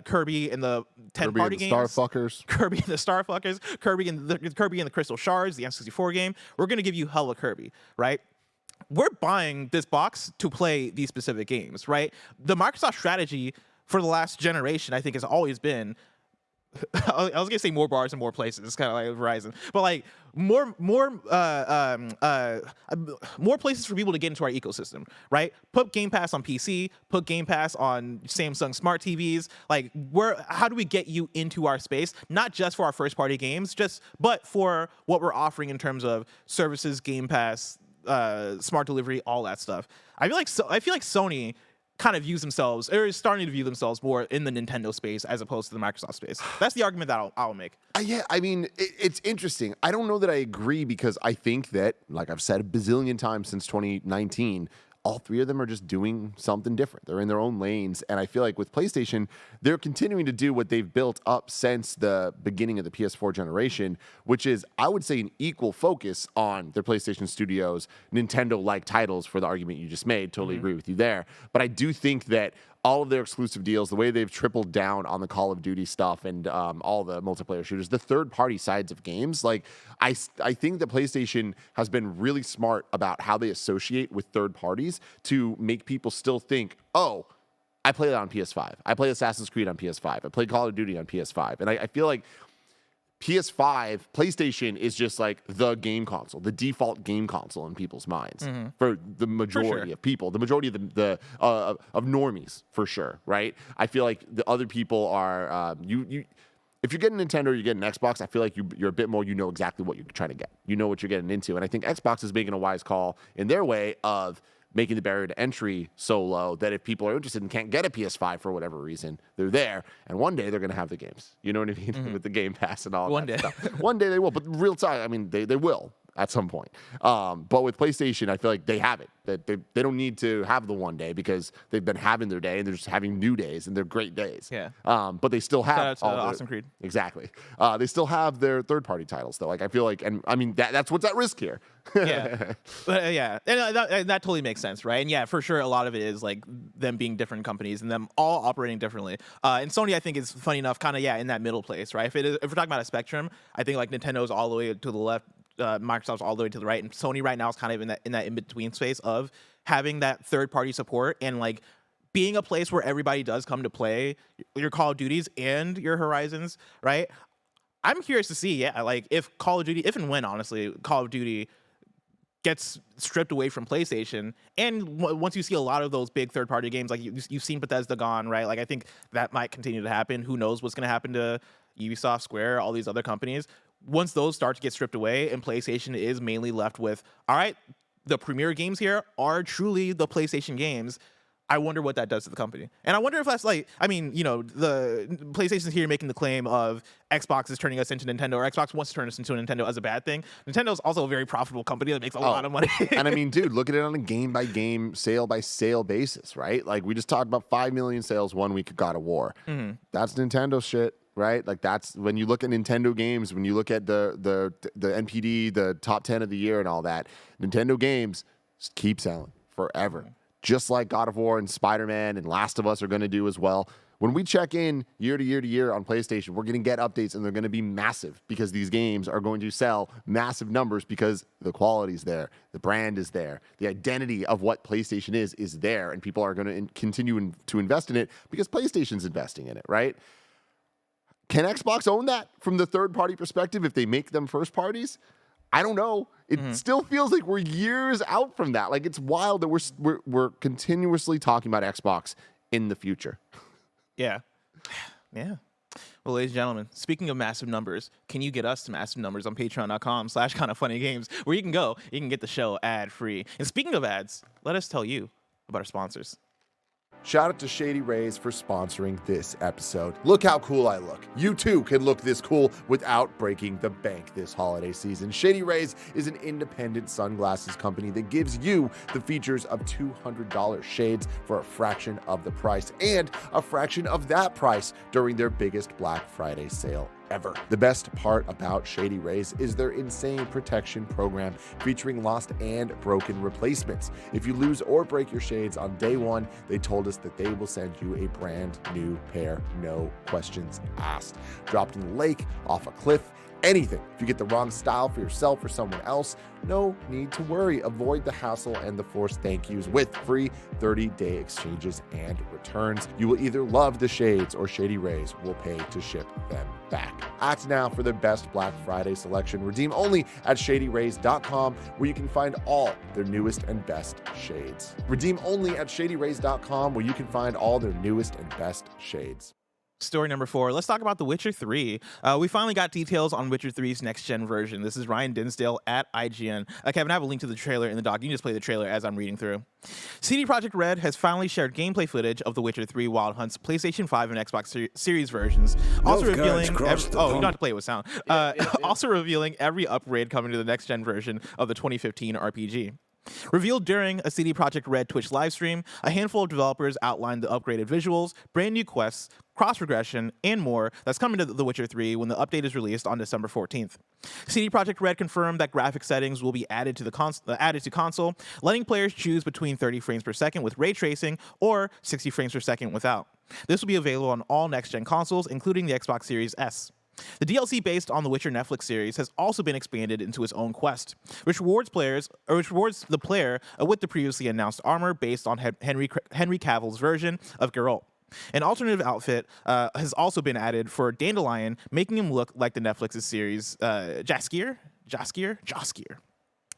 Kirby in the 10 party games. Starfuckers. Kirby and the Starfuckers, Kirby and the Crystal Shards, the N64 game. We're going to give you hella Kirby, right? we're buying this box to play these specific games, right? The Microsoft strategy for the last generation, I think, has always been, I was gonna say more bars and more places. It's kind of like Verizon, but like more places for people to get into our ecosystem, right? Put Game Pass on PC, put Game Pass on Samsung smart TVs. Like, how do we get you into our space? Not just for our first party games, but for what we're offering in terms of services, Game Pass, smart delivery, all that stuff. I feel like Sony kind of views themselves, or is starting to view themselves more in the Nintendo space as opposed to the Microsoft space. That's the argument that I'll make. Yeah, I mean, it's interesting. I don't know that I agree, because I think that, like I've said a bazillion times since 2019, all three of them are just doing something different. They're in their own lanes. And I feel like with PlayStation, they're continuing to do what they've built up since the beginning of the PS4 generation, which is, I would say, an equal focus on their PlayStation Studios, Nintendo-like titles, for the argument you just made. Totally agree with you there. But I do think that all of their exclusive deals, the way they've tripled down on the Call of Duty stuff and all the multiplayer shooters, the third-party sides of games, like I think that PlayStation has been really smart about how they associate with third parties to make people still think, oh, I play that on PS5. I play Assassin's Creed on PS5. I play Call of Duty on PS5. And I feel like PS5, PlayStation is just like the game console, the default game console in people's minds for the majority of people, the majority of of normies, for sure, right? I feel like the other people are if you're getting Nintendo or you're getting Xbox, I feel like you're a bit more, you know exactly what you're trying to get. You know what you're getting into. And I think Xbox is making a wise call in their way of making the barrier to entry so low that if people are interested and can't get a PS5 for whatever reason, they're there. And one day they're going to have the games. You know what I mean? With the Game Pass and all that stuff. One day they will. But real time, I mean, they will at some point. But with PlayStation, I feel like they have it. That they don't need to have the one day, because they've been having their day and they're just having new days, and they're great days. Yeah. But they still have Shout out to Awesome Creed. Exactly. They still have their third-party titles, though. Like, I feel like, and I mean, that's what's at risk here. Yeah. But, yeah. And that totally makes sense, right? And yeah, for sure, a lot of it is like them being different companies and them all operating differently. And Sony, I think, is funny enough, kind of, in that middle place, right? If we're talking about a spectrum, I think like Nintendo's all the way to the left, Microsoft's all the way to the right, and Sony right now is kind of in that in-between space of having that third-party support and like being a place where everybody does come to play your Call of Duties and your Horizons, right? I'm curious to see, like if Call of Duty, if and when, honestly, Call of Duty gets stripped away from PlayStation, and once you see a lot of those big third-party games, like you've seen Bethesda gone, right? Like I think that might continue to happen. Who knows what's going to happen to Ubisoft, Square, all these other companies. Once those start to get stripped away and PlayStation is mainly left with, all right, the premier games here are truly the PlayStation games, I wonder what that does to the company. And I wonder if that's like, I mean, the PlayStation's here making the claim of Xbox is turning us into Nintendo, or Xbox wants to turn us into a Nintendo as a bad thing. Nintendo's also a very profitable company that makes a lot of money. And I mean, dude, look at it on a game-by-game, sale-by-sale basis, right? Like, we just talked about 5 million sales 1 week of God of War. That's Nintendo shit. Right, like that's when you look at Nintendo games, when you look at the NPD, the top 10 of the year, and all that. Nintendo games just keep selling forever, just like God of War and Spider-Man and Last of Us are going to do as well. When we check in year to year to year on PlayStation, we're going to get updates, and they're going to be massive because these games are going to sell massive numbers because the quality's there, the brand is there, the identity of what PlayStation is there, and people are going to continue to invest in it because PlayStation's investing in it, right? Can Xbox own that from the third-party perspective if they make them first parties? I don't know. It still feels like we're years out from that. Like, it's wild that we're continuously talking about Xbox in the future. Yeah. Well, ladies and gentlemen, speaking of massive numbers, can you get us to massive numbers on patreon.com/kindoffunnygames, where you can go, you can get the show ad-free. And speaking of ads, let us tell you about our sponsors. Shout out to Shady Rays for sponsoring this episode. Look how cool I look. You too can look this cool without breaking the bank this holiday season. Shady Rays is an independent sunglasses company that gives you the features of $200 shades for a fraction of the price, and a fraction of that price during their biggest Black Friday sale ever. The best part about Shady Rays is their insane protection program featuring lost and broken replacements. If you lose or break your shades on day one, they told us that they will send you a brand new pair, no questions asked. Dropped in the lake, off a cliff, anything. If you get the wrong style for yourself or someone else, no need to worry. Avoid the hassle and the forced thank yous with free 30-day exchanges and returns. You will either love the shades or Shady Rays will pay to ship them back. Act now for the best Black Friday selection. Redeem only at shadyrays.com, where you can find all their newest and best shades. Redeem only at shadyrays.com, where you can find all their newest and best shades. Story number 4. Let's talk about The Witcher 3. We finally got details on Witcher 3's next-gen version. This is Ryan Dinsdale at IGN. Kevin, I have a link to the trailer in the doc. You can just play the trailer as I'm reading through. CD Projekt Red has finally shared gameplay footage of The Witcher 3 Wild Hunt's PlayStation 5 and Xbox Series versions. Also revealing... you don't have to play it with sound. Also revealing every upgrade coming to the next-gen version of the 2015 RPG. Revealed during a CD Projekt Red Twitch livestream, a handful of developers outlined the upgraded visuals, brand new quests, cross-regression, and more that's coming to The Witcher 3 when the update is released on December 14th. CD Projekt Red confirmed that graphic settings will be added to console, letting players choose between 30 frames per second with ray tracing or 60 frames per second without. This will be available on all next-gen consoles, including the Xbox Series S. The DLC based on the Witcher Netflix series has also been expanded into its own quest, which rewards the player with the previously announced armor based on Henry Cavill's version of Geralt. An alternative outfit has also been added for Dandelion, making him look like the Netflix's series Jaskier.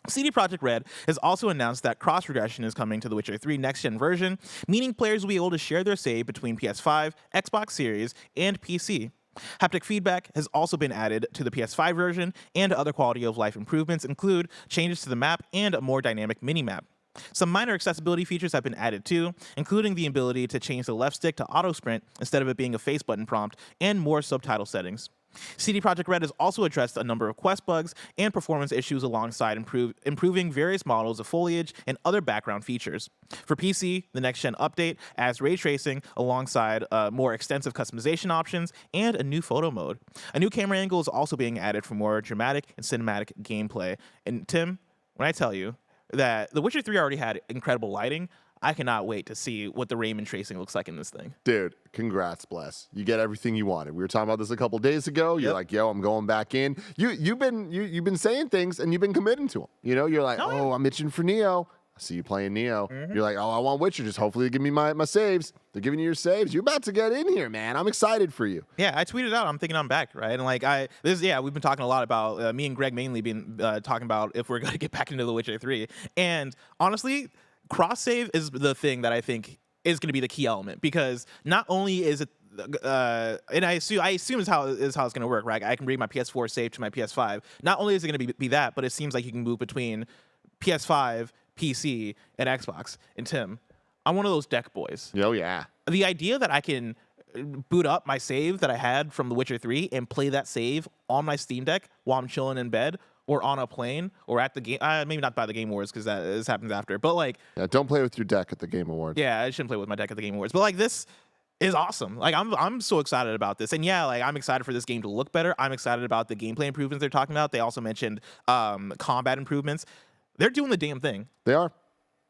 CD Projekt Red has also announced that cross-regression is coming to the Witcher 3 next-gen version, meaning players will be able to share their save between PS5, Xbox Series, and PC. Haptic feedback has also been added to the PS5 version, and other quality of life improvements include changes to the map and a more dynamic mini-map. Some minor accessibility features have been added too, including the ability to change the left stick to auto sprint instead of it being a face button prompt, and more subtitle settings. CD Projekt Red has also addressed a number of quest bugs and performance issues alongside improving various models of foliage and other background features. For PC, the next-gen update adds ray tracing alongside more extensive customization options and a new photo mode. A new camera angle is also being added for more dramatic and cinematic gameplay. And Tim, when I tell you that The Witcher 3 already had incredible lighting, I cannot wait to see what the Raymond tracing looks like in this thing. Dude, congrats, Bless. You get everything you wanted. We were talking about this a couple days ago. You're like, yo, I'm going back in. You've been saying things and you've been committing to them. You know, you're like, I'm itching for Neo. I see you playing Neo. Mm-hmm. You're like, I want Witcher. Just hopefully give me my saves. They're giving you your saves. You're about to get in here, man. I'm excited for you. Yeah, I tweeted out, I'm thinking I'm back, right? And we've been talking a lot about, me and Greg mainly been talking about if we're going to get back into The Witcher 3. And honestly, cross save is the thing that I think is going to be the key element, because not only is it and I assume is how it's going to work, right? I can bring my PS4 save to my PS5. Not only is it going to be that, but it seems like you can move between PS5, PC, and Xbox. And Tim, I'm one of those deck boys. Oh yeah. The idea that I can boot up my save that I had from The Witcher 3 and play that save on my Steam Deck while I'm chilling in bed, or on a plane, or at the game. Maybe not by the Game Awards, because this happens after. But don't play with your deck at the Game Awards. Yeah, I shouldn't play with my deck at the Game Awards. But this is awesome. I'm so excited about this. And yeah, I'm excited for this game to look better. I'm excited about the gameplay improvements they're talking about. They also mentioned combat improvements. They're doing the damn thing. They are.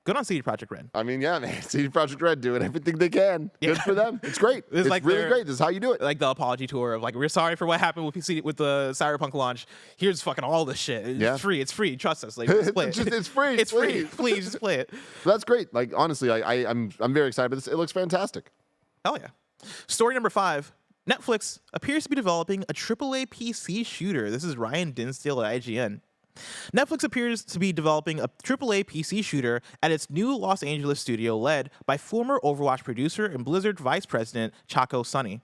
Good on CD Projekt Red. I mean, yeah, man. CD Projekt Red doing everything they can. Yeah. Good for them. It's great. It's really great. This is how you do it. Like the apology tour of we're sorry for what happened with the Cyberpunk launch. Here's fucking all this shit. It's free. It's free. Trust us. Just play it. It's free. It's free. Please just play it. That's great. Honestly, I'm very excited about this. It looks fantastic. Hell yeah. Story number 5. Netflix appears to be developing a AAA PC shooter. This is Ryan Dinsdale at IGN. Netflix appears to be developing a AAA PC shooter at its new Los Angeles studio led by former Overwatch producer and Blizzard vice president Chaco Sonny.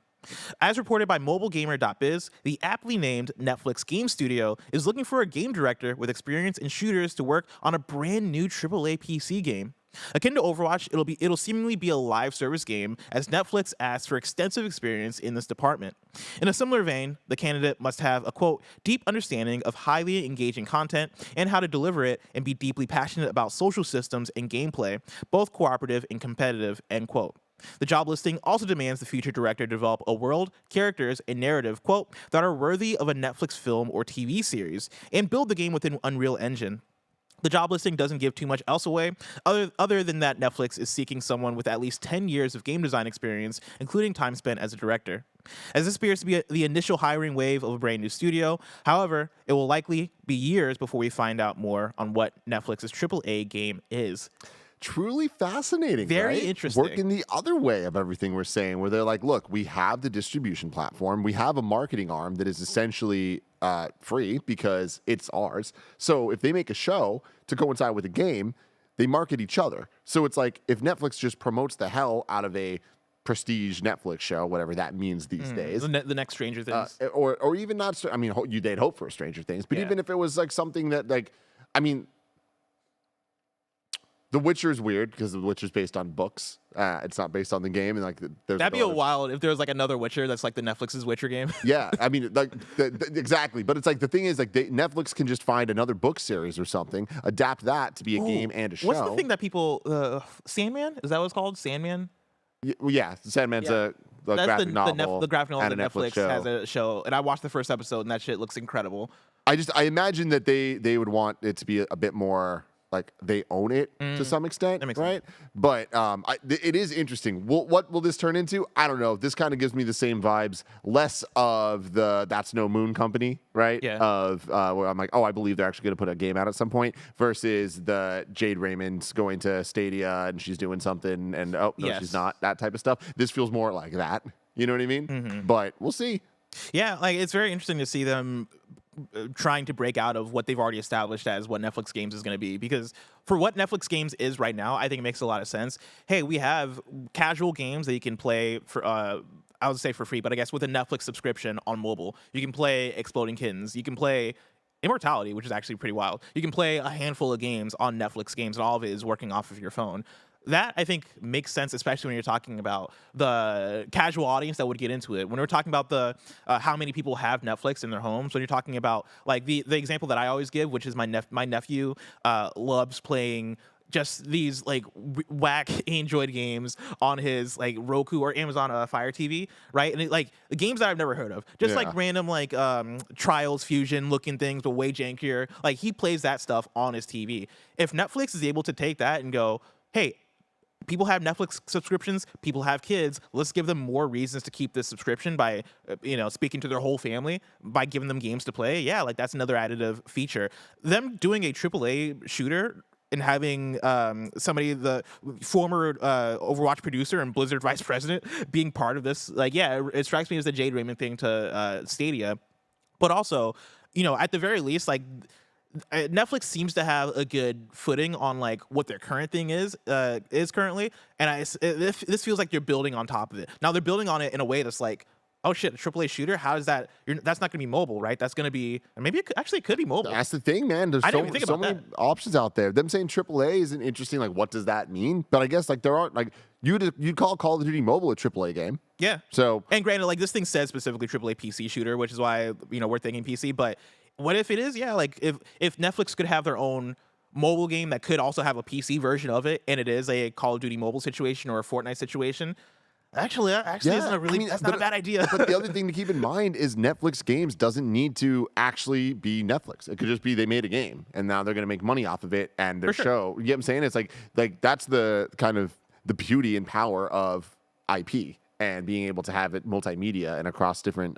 As reported by MobileGamer.biz, the aptly named Netflix Game Studio is looking for a game director with experience in shooters to work on a brand new AAA PC game. Akin to Overwatch, it'll seemingly be a live service game, as Netflix asks for extensive experience in this department. In a similar vein, the candidate must have a, quote, deep understanding of highly engaging content and how to deliver it, and be deeply passionate about social systems and gameplay, both cooperative and competitive, end quote. The job listing also demands the future director develop a world, characters, and narrative, quote, that are worthy of a Netflix film or TV series, and build the game within Unreal Engine. The job listing doesn't give too much else away, other than that Netflix is seeking someone with at least 10 years of game design experience, including time spent as a director. As this appears to be the initial hiring wave of a brand new studio, however, it will likely be years before we find out more on what Netflix's AAA game is. Truly fascinating. Very right? interesting. Working the other way of everything we're saying, where they're like, look, we have the distribution platform, we have a marketing arm that is essentially free because it's ours. So if they make a show to coincide with a game, they market each other. So it's like if Netflix just promotes the hell out of a prestige Netflix show, whatever that means these days, The next Stranger Things. or even not. I mean, they'd hope for a Stranger Things, but Yeah. even if it was like something that, like, I mean, The Witcher is weird because The Witcher is based on books. It's not based on the game, and like there's That'd be a wild if there was like another Witcher that's like the Netflix's Witcher game. yeah, I mean, like exactly. But it's like the thing is, like Netflix can just find another book series or something, adapt that to be a game and a show. What's the thing that people Sandman? Is that what it's called? Sandman? Yeah, Sandman's a That's graphic novel. The graphic novel and that a Netflix Netflix show. has a show, and I watched the first episode, and that shit looks incredible. I imagine that they would want it to be a bit more like they own it to some extent, That makes right? But it is interesting. What will this turn into? I don't know. This kind of gives me the same vibes, less of the That's No Moon company, right? Yeah. Of where I'm like, oh, I believe they're actually going to put a game out at some point, versus the Jade Raymond's going to Stadia and she's doing something, and oh no, Yes. she's not. That type of stuff. This feels more like that. You know what I mean? But we'll see. Yeah, like it's very interesting to see them trying to break out of what they've already established as what Netflix Games is going to be, because for what Netflix Games is right now, I think it makes a lot of sense. Hey, we have casual games that you can play for I would say for free, but I guess with a Netflix subscription on mobile. You can play Exploding Kittens, you can play Immortality, which is actually pretty wild. You can play a handful of games on Netflix Games, and all of it is working off of your phone. That, I think, makes sense, especially when you're talking about the casual audience that would get into it. When we're talking about the how many people have Netflix in their homes, when you're talking about, like, the example that I always give, which is my nephew loves playing just these, like, whack Android games on his, like, Roku or Amazon Fire TV, right? And, like, the games that I've never heard of. Just, like, random, like, Trials Fusion-looking things, but way jankier. Like, he plays that stuff on his TV. If Netflix is able to take that and go, hey, people have Netflix subscriptions, people have kids, let's give them more reasons to keep this subscription by, speaking to their whole family, by giving them games to play. Yeah, like that's another additive feature. Them doing a AAA shooter and having somebody, the former Overwatch producer and Blizzard vice president, being part of this, like, yeah, it strikes me as the Jade Raymond thing to Stadia. But also, at the very least, like, Netflix seems to have a good footing on like what their current thing is currently, and this feels like you're building on top of it. Now they're building on it in a way that's like, oh shit, a AAA shooter? How is that? That's not going to be mobile, right? That's going to be, maybe it could be mobile. That's the thing, man. There's I didn't even think so about many that. options out there. Them saying AAA isn't interesting. Like, what does that mean? But I guess like there aren't like you'd call Call of Duty Mobile a AAA game. Yeah. So and granted, like this thing says specifically AAA PC shooter, which is why we're thinking PC. But what if it is? Yeah, like if Netflix could have their own mobile game that could also have a PC version of it, and it is a Call of Duty Mobile situation or a Fortnite situation. Actually, isn't a really. That's not a bad idea. But the other thing to keep in mind is Netflix Games doesn't need to actually be Netflix. It could just be they made a game and now they're going to make money off of it and their show. You get what I'm saying? It's like that's the kind of the beauty and power of IP and being able to have it multimedia and across different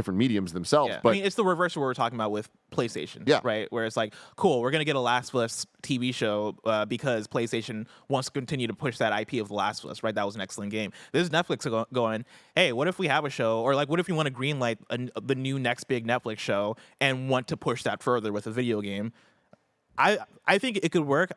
mediums themselves. Yeah. But I mean, it's the reverse of what we're talking about with PlayStation, right? Where it's like, cool, we're going to get a Last of Us TV show because PlayStation wants to continue to push that IP of The Last of Us, right? That was an excellent game. This is Netflix going, hey, what if we have a show, or like, what if you want to greenlight the new next big Netflix show and want to push that further with a video game? I think it could work.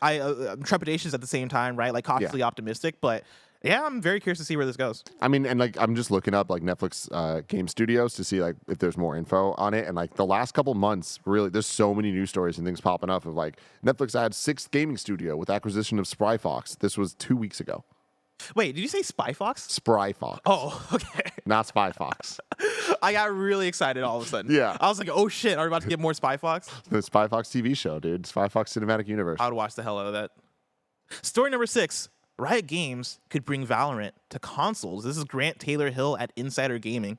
Trepidations at the same time, right? Like cautiously optimistic, but yeah, I'm very curious to see where this goes. I mean, and like I'm just looking up like Netflix game studios to see like if there's more info on it. And like the last couple months, really, there's so many news stories and things popping up of like Netflix had 6th gaming studio with acquisition of Spry Fox. This was 2 weeks ago. Wait, did you say Spy Fox? Spry Fox. Oh, okay. Not Spy Fox. I got really excited all of a sudden. Yeah. I was like, oh shit, are we about to get more Spy Fox? The Spy Fox TV show, dude. Spy Fox Cinematic Universe. I would watch the hell out of that. Story number 6. Riot Games could bring Valorant to consoles. This is Grant Taylor Hill at Insider Gaming.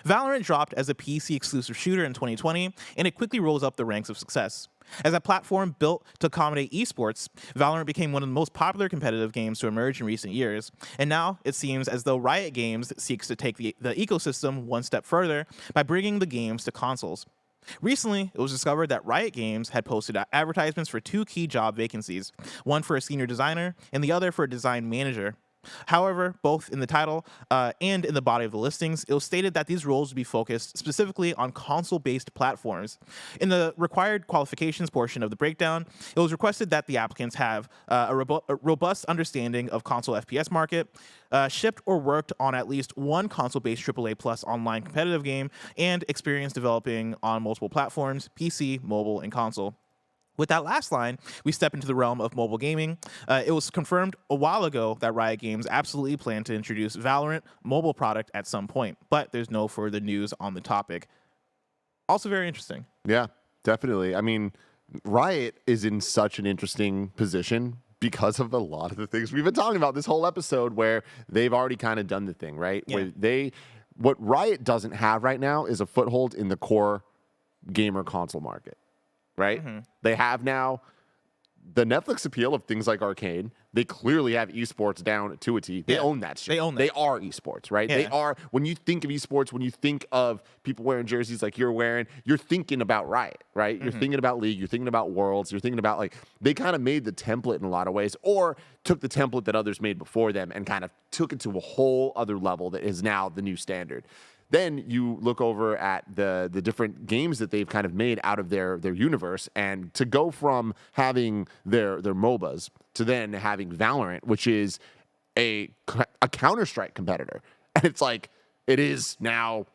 Valorant dropped as a PC exclusive shooter in 2020, and it quickly rose up the ranks of success. As a platform built to accommodate esports, Valorant became one of the most popular competitive games to emerge in recent years, and now it seems as though Riot Games seeks to take the ecosystem one step further by bringing the games to consoles. Recently, it was discovered that Riot Games had posted advertisements for 2 key job vacancies, one for a senior designer and the other for a design manager. However, both in the title and in the body of the listings, it was stated that these roles would be focused specifically on console-based platforms. In the required qualifications portion of the breakdown, it was requested that the applicants have a robust understanding of console FPS market, shipped or worked on at least one console-based AAA plus online competitive game, and experience developing on multiple platforms, PC, mobile, and console. With that last line, we step into the realm of mobile gaming. It was confirmed a while ago that Riot Games absolutely plan to introduce Valorant mobile product at some point, but there's no further news on the topic. Also very interesting. Yeah, definitely. I mean, Riot is in such an interesting position because of a lot of the things we've been talking about this whole episode, where they've already kind of done the thing, right? Yeah. Where what Riot doesn't have right now is a foothold in the core gamer console market. Right? Mm-hmm. They have now the Netflix appeal of things like Arcane. They clearly have esports down to a T. They own that shit. They own that. They are esports, right? Yeah. They are. When you think of esports, when you think of people wearing jerseys like you're wearing, you're thinking about Riot, right? You're thinking about League. You're thinking about Worlds. You're thinking about, like, they kind of made the template in a lot of ways, or took the template that others made before them and kind of took it to a whole other level that is now the new standard. Then you look over at the different games that they've kind of made out of their universe, and to go from having their MOBAs to then having Valorant, which is a Counter-Strike competitor. And it's like, it is now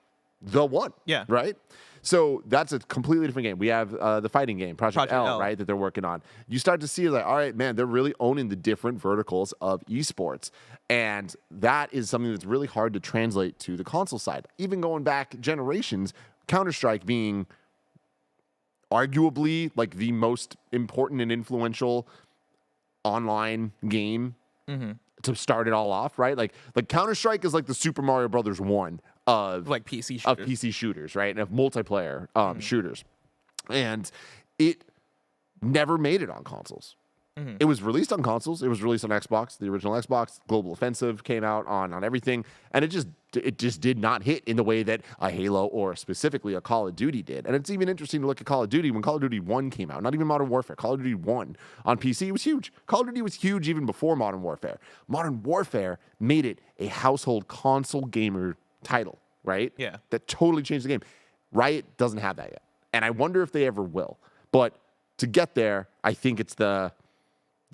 the one. Yeah. Right? So that's a completely different game. We have the fighting game, Project L, right, that they're working on. You start to see, like, all right, man, they're really owning the different verticals of esports. And that is something that's really hard to translate to the console side. Even going back generations, Counter-Strike being arguably like the most important and influential online game to start it all off, right? Like Counter-Strike is like the Super Mario Brothers 1 of Like PC shooters. of PC shooters, right? And of multiplayer shooters. And it never made it on consoles. It was released on consoles. It was released on Xbox, the original Xbox. Global Offensive came out on everything, and it just did not hit in the way that a Halo or specifically a Call of Duty did. And it's even interesting to look at Call of Duty when Call of Duty 1 came out. Not even Modern Warfare. Call of Duty 1 on PC was huge. Call of Duty was huge even before Modern Warfare. Modern Warfare made it a household console gamer title, right? Yeah. That totally changed the game. Riot doesn't have that yet, and I wonder if they ever will. But to get there, I think it's the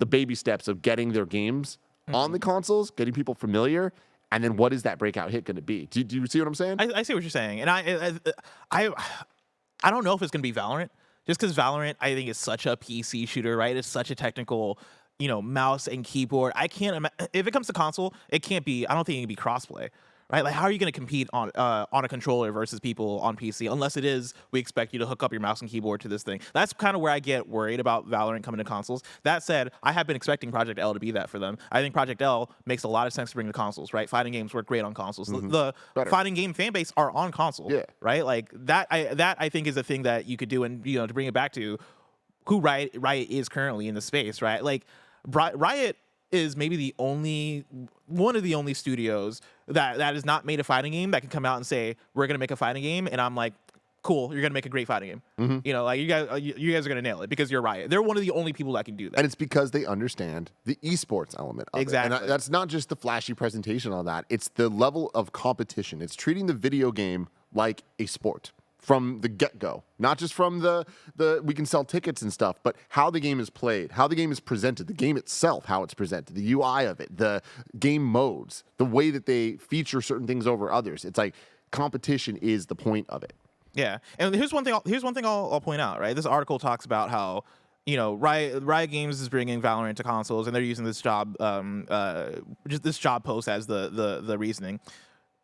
baby steps of getting their games on the consoles, getting people familiar, and then what is that breakout hit going to be? Do you see what I'm saying? I see what you're saying, and I don't know if it's going to be Valorant, just because Valorant, I think, is such a PC shooter, right? It's such a technical, mouse and keyboard. I can't if it comes to console, it can't be. I don't think it can be crossplay. Right? Like, how are you going to compete on a controller versus people on PC? Unless it is, we expect you to hook up your mouse and keyboard to this thing. That's kind of where I get worried about Valorant coming to consoles. That said, I have been expecting Project L to be that for them. I think Project L makes a lot of sense to bring to consoles, right? Fighting games work great on consoles. The fighting game fan base are on console, right? Like, that I think is a thing that you could do, and to bring it back to who Riot is currently in the space, right? Like, Riot is maybe one of the only studios that has not made a fighting game that can come out and say, we're going to make a fighting game, and I'm like, cool, you're going to make a great fighting game. Like, you guys are going to nail it because you're Riot. They're one of the only people that can do that. And it's because they understand the esports element of it. Exactly. And that's not just the flashy presentation on that. It's the level of competition. It's treating the video game like a sport from the get-go. Not just from the we can sell tickets and stuff, but how the game is played, how the game is presented, the game itself, how it's presented, the UI of it, the game modes, the way that they feature certain things over others. It's like competition is the point of it. Yeah, and here's one thing I'll point out. Right, this article talks about how Riot Games is bringing Valorant to consoles, and they're using this job just this job post as the reasoning.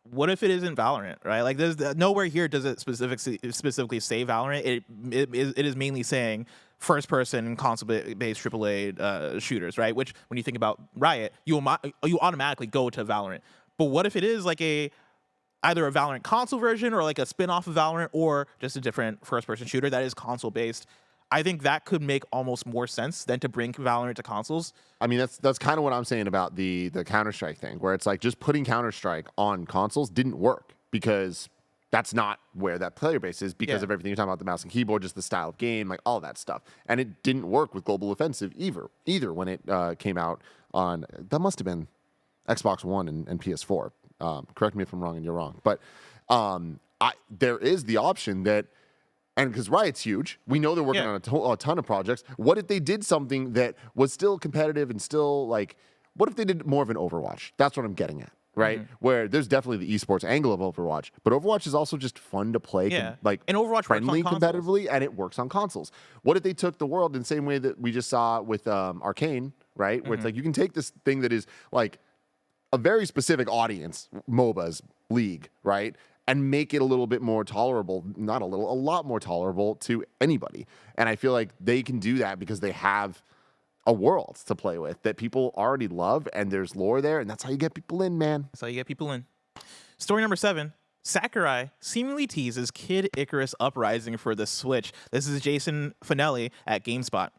What if it isn't Valorant, right? Like, there's nowhere here does it specifically say Valorant. It is mainly saying first-person console-based AAA shooters, right? Which, when you think about Riot, you automatically go to Valorant. But what if it is like a either a Valorant console version or like a spin-off of Valorant or just a different first-person shooter that is console-based. I think that could make almost more sense than to bring Valorant to consoles. I mean, that's kind of what I'm saying about the Counter-Strike thing, where it's like just putting Counter-Strike on consoles didn't work because that's not where that player base is because of everything you're talking about, the mouse and keyboard, just the style of game, like all that stuff. And it didn't work with Global Offensive either when it came out on, that must have been Xbox One and PS4. Correct me if I'm wrong and you're wrong. But there is the option that, and because Riot's huge, we know they're working on a ton of projects. What if they did something that was still competitive and still like, what if they did more of an Overwatch? That's what I'm getting at, right? Where there's definitely the esports angle of Overwatch, but Overwatch is also just fun to play, And Overwatch friendly works on competitively, and it works on consoles. What if they took the world in the same way that we just saw with Arcane, right? Where it's like you can take this thing that is like a very specific audience, MOBAs, League, right? And make it a little bit more tolerable, not a little, a lot more tolerable to anybody. And I feel like they can do that because they have a world to play with that people already love, and there's lore there, and that's how you get people in, man. That's how you get people in. Story number 7. Sakurai seemingly teases Kid Icarus Uprising for the Switch. This is Jason Fanelli at GameSpot.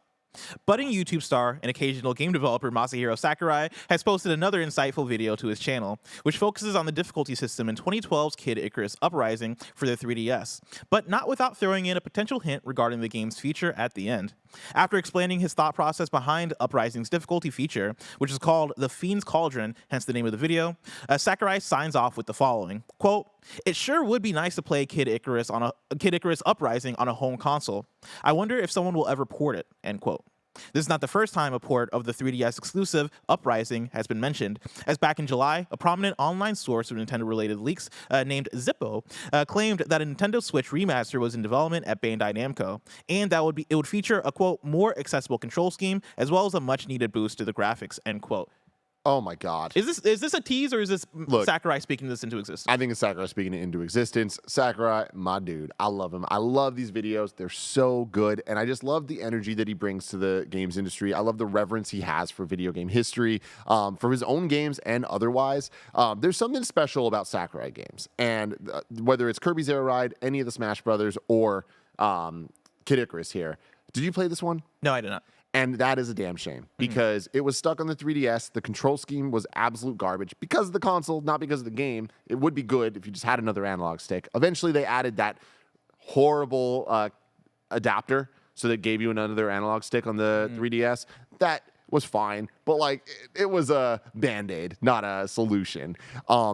Budding YouTube star and occasional game developer Masahiro Sakurai has posted another insightful video to his channel, which focuses on the difficulty system in 2012's Kid Icarus Uprising for the 3DS, but not without throwing in a potential hint regarding the game's feature at the end. After explaining his thought process behind Uprising's difficulty feature, which is called the Fiend's Cauldron, hence the name of the video, Sakurai signs off with the following, quote, "It sure would be nice to play Kid Icarus Uprising on a home console. I wonder if someone will ever port it," end quote. This is not the first time a port of the 3DS exclusive Uprising has been mentioned, as back in July, a prominent online source of Nintendo-related leaks named Zippo claimed that a Nintendo Switch remaster was in development at Bandai Namco, and that it would feature a, quote, more accessible control scheme, as well as a much-needed boost to the graphics, end quote. Oh my God. Is this a tease, or is this Sakurai speaking this into existence? I think it's Sakurai speaking it into existence. Sakurai, my dude. I love him. I love these videos. They're so good. And I just love the energy that he brings to the games industry. I love the reverence he has for video game history, for his own games and otherwise. There's something special about Sakurai games. And whether it's Kirby's Air Ride, any of the Smash Brothers, or Kid Icarus here. Did you play this one? No, I did not. And that is a damn shame because it was stuck on the 3DS. The control scheme was absolute garbage because of the console, not because of the game. It would be good if you just had another analog stick. Eventually, they added that horrible adapter so that gave you another analog stick on the 3DS. That was fine, but like it was a Band-Aid, not a solution.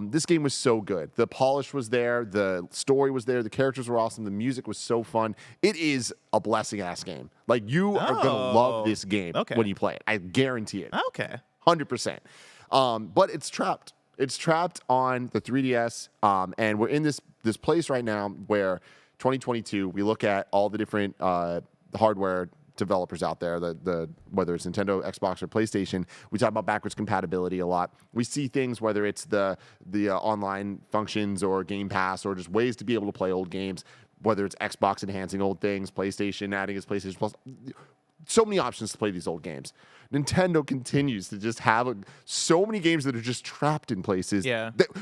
This game was so good. The polish was there, the story was there, the characters were awesome, the music was so fun. It is a blessing ass game. Like you are gonna love this game when you play it. I guarantee it. Okay. 100%. But it's trapped. It's trapped on the 3DS, and we're in this place right now where 2022. We look at all the different hardware developers out there, the whether it's Nintendo, Xbox, or PlayStation. We talk about backwards compatibility a lot. We see things, whether it's the online functions or Game Pass or just ways to be able to play old games, whether it's Xbox enhancing old things, PlayStation adding its PlayStation Plus. So many options to play these old games. Nintendo continues to just have so many games that are just trapped in places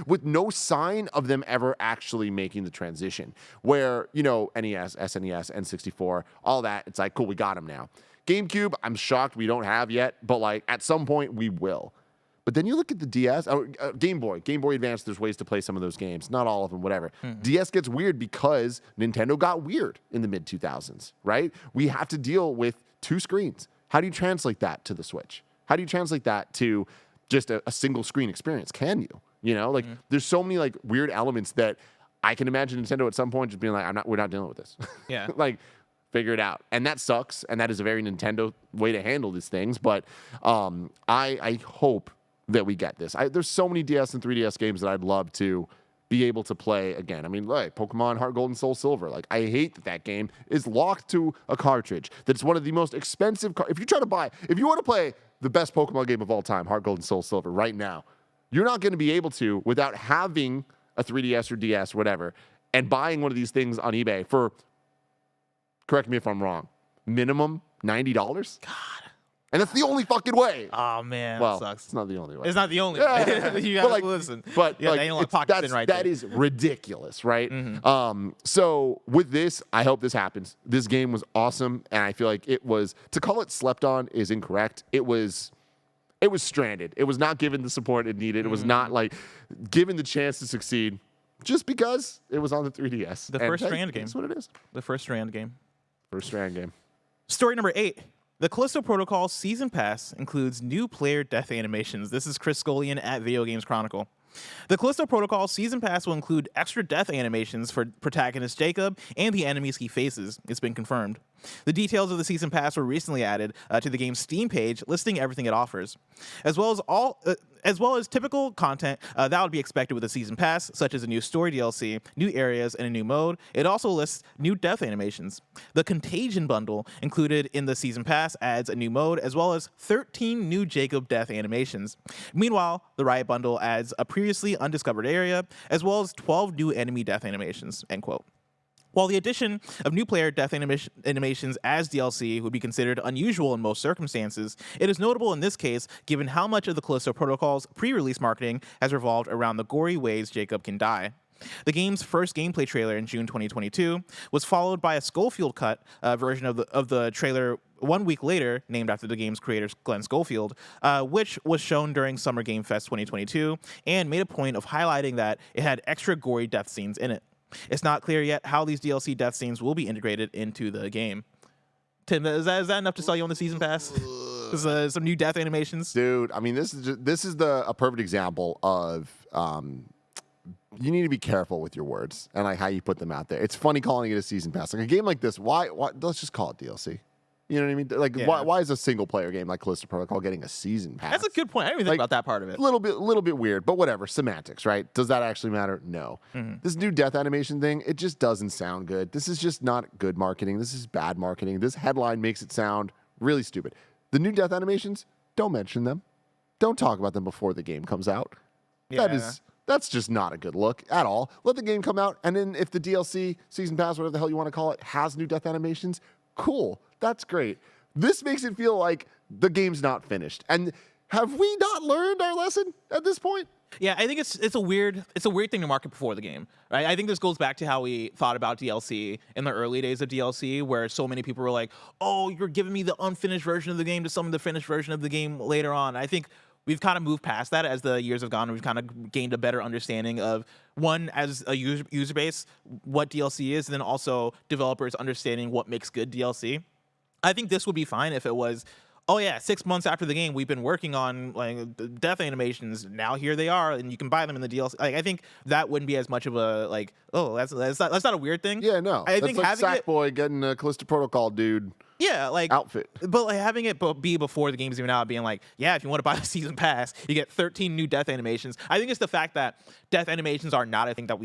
with no sign of them ever actually making the transition. Where, NES, SNES, N64, all that, it's like, cool, we got them now. GameCube, I'm shocked we don't have yet, but like at some point we will. But then you look at the DS, Game Boy Advance, there's ways to play some of those games. Not all of them, whatever. DS gets weird because Nintendo got weird in the mid-2000s, right? We have to deal with 2 screens. How do you translate that to the Switch? How do you translate that to just a single screen experience? Can you? There's so many like weird elements that I can imagine Nintendo at some point just being like, we're not dealing with this. Yeah. Figure it out. And that sucks. And that is a very Nintendo way to handle these things. But I hope that we get this. There's so many DS and 3DS games that I'd love to be able to play again. I mean, like Pokemon Heart Gold and Soul Silver. Like, I hate that game is locked to a cartridge. That's one of the most expensive. If you want to play the best Pokemon game of all time, Heart Gold and Soul Silver, right now, you're not going to be able to without having a 3DS or DS or whatever and buying one of these things on eBay for, correct me if I'm wrong, minimum $90. God. And that's the only fucking way. Oh man, Well, that sucks. it's not the only way. It's not the only Yeah. way. You But, gotta like, listen. But yeah, like, the analog pocket's in right that there. is ridiculous, right? Mm-hmm. So with this, I hope this happens. This game was awesome, and I feel like it was, to call it slept on is incorrect. It was stranded. It was not given the support it needed. It was not like given the chance to succeed just because it was on the 3DS. The And first Strand game. That's what it is. The first Strand game. First Strand game. Story number 8. The Callisto Protocol Season Pass includes new player death animations. This is Chris Scullion at Video Games Chronicle. The Callisto Protocol Season Pass will include extra death animations for protagonist Jacob and the enemies he faces. It's been confirmed. The details of the Season Pass were recently added to the game's Steam page, listing everything it offers, as well as typical content that would be expected with a Season Pass, such as a new story DLC, new areas, and a new mode. It also lists new death animations. The Contagion bundle included in the Season Pass adds a new mode, as well as 13 new Jacob death animations. Meanwhile, the Riot bundle adds a previously undiscovered area, as well as 12 new enemy death animations, end quote. While the addition of new player death animations as DLC would be considered unusual in most circumstances, it is notable in this case given how much of the Callisto Protocol's pre-release marketing has revolved around the gory ways Jacob can die. The game's first gameplay trailer in June 2022 was followed by a Schofield cut version of the trailer 1 week later, named after the game's creator Glenn Schofield, which was shown during Summer Game Fest 2022 and made a point of highlighting that it had extra gory death scenes in it. It's not clear yet how these DLC death scenes will be integrated into the game. Tim, is that enough to sell you on the Season Pass? Some new death animations? Dude, I mean, this is a perfect example of you need to be careful with your words and like how you put them out there. It's funny calling it a Season Pass. Like a game like this, why let's just call it DLC. You know what I mean? Like, Yeah. why is a single player game like Callisto Protocol getting a Season Pass? That's a good point. I didn't even think about that part of it. A little bit weird, but whatever. Semantics, right? Does that actually matter? No. This new death animation thing, it just doesn't sound good. This is just not good marketing. This is bad marketing. This headline makes it sound really stupid. The new death animations, don't mention them. Don't talk about them before the game comes out. Yeah. That's just not a good look at all. Let the game come out, and then if the DLC, Season Pass, whatever the hell you want to call it, has new death animations, cool. That's great. This makes it feel like the game's not finished. And have we not learned our lesson at this point? Yeah, I think it's a weird thing to market before the game, right? I think this goes back to how we thought about DLC in the early days of DLC, where so many people were like, "Oh, you're giving me the unfinished version of the game to some of the finished version of the game later on." I think we've kind of moved past that as the years have gone. We've kind of gained a better understanding of, one, as a user base, what DLC is, and then also developers understanding what makes good DLC. I think this would be fine if it was, oh yeah, 6 months after the game, we've been working on like the death animations. Now here they are, and you can buy them in the DLC. Like, I think that wouldn't be as much of a like, oh, that's not a weird thing. Yeah, no. I That's think like having Sackboy getting a Callisto Protocol dude like outfit. but like having it be before the game's even out, being like, yeah, if you want to buy the Season Pass, you get 13 new death animations. I think it's the fact that death animations are not a thing that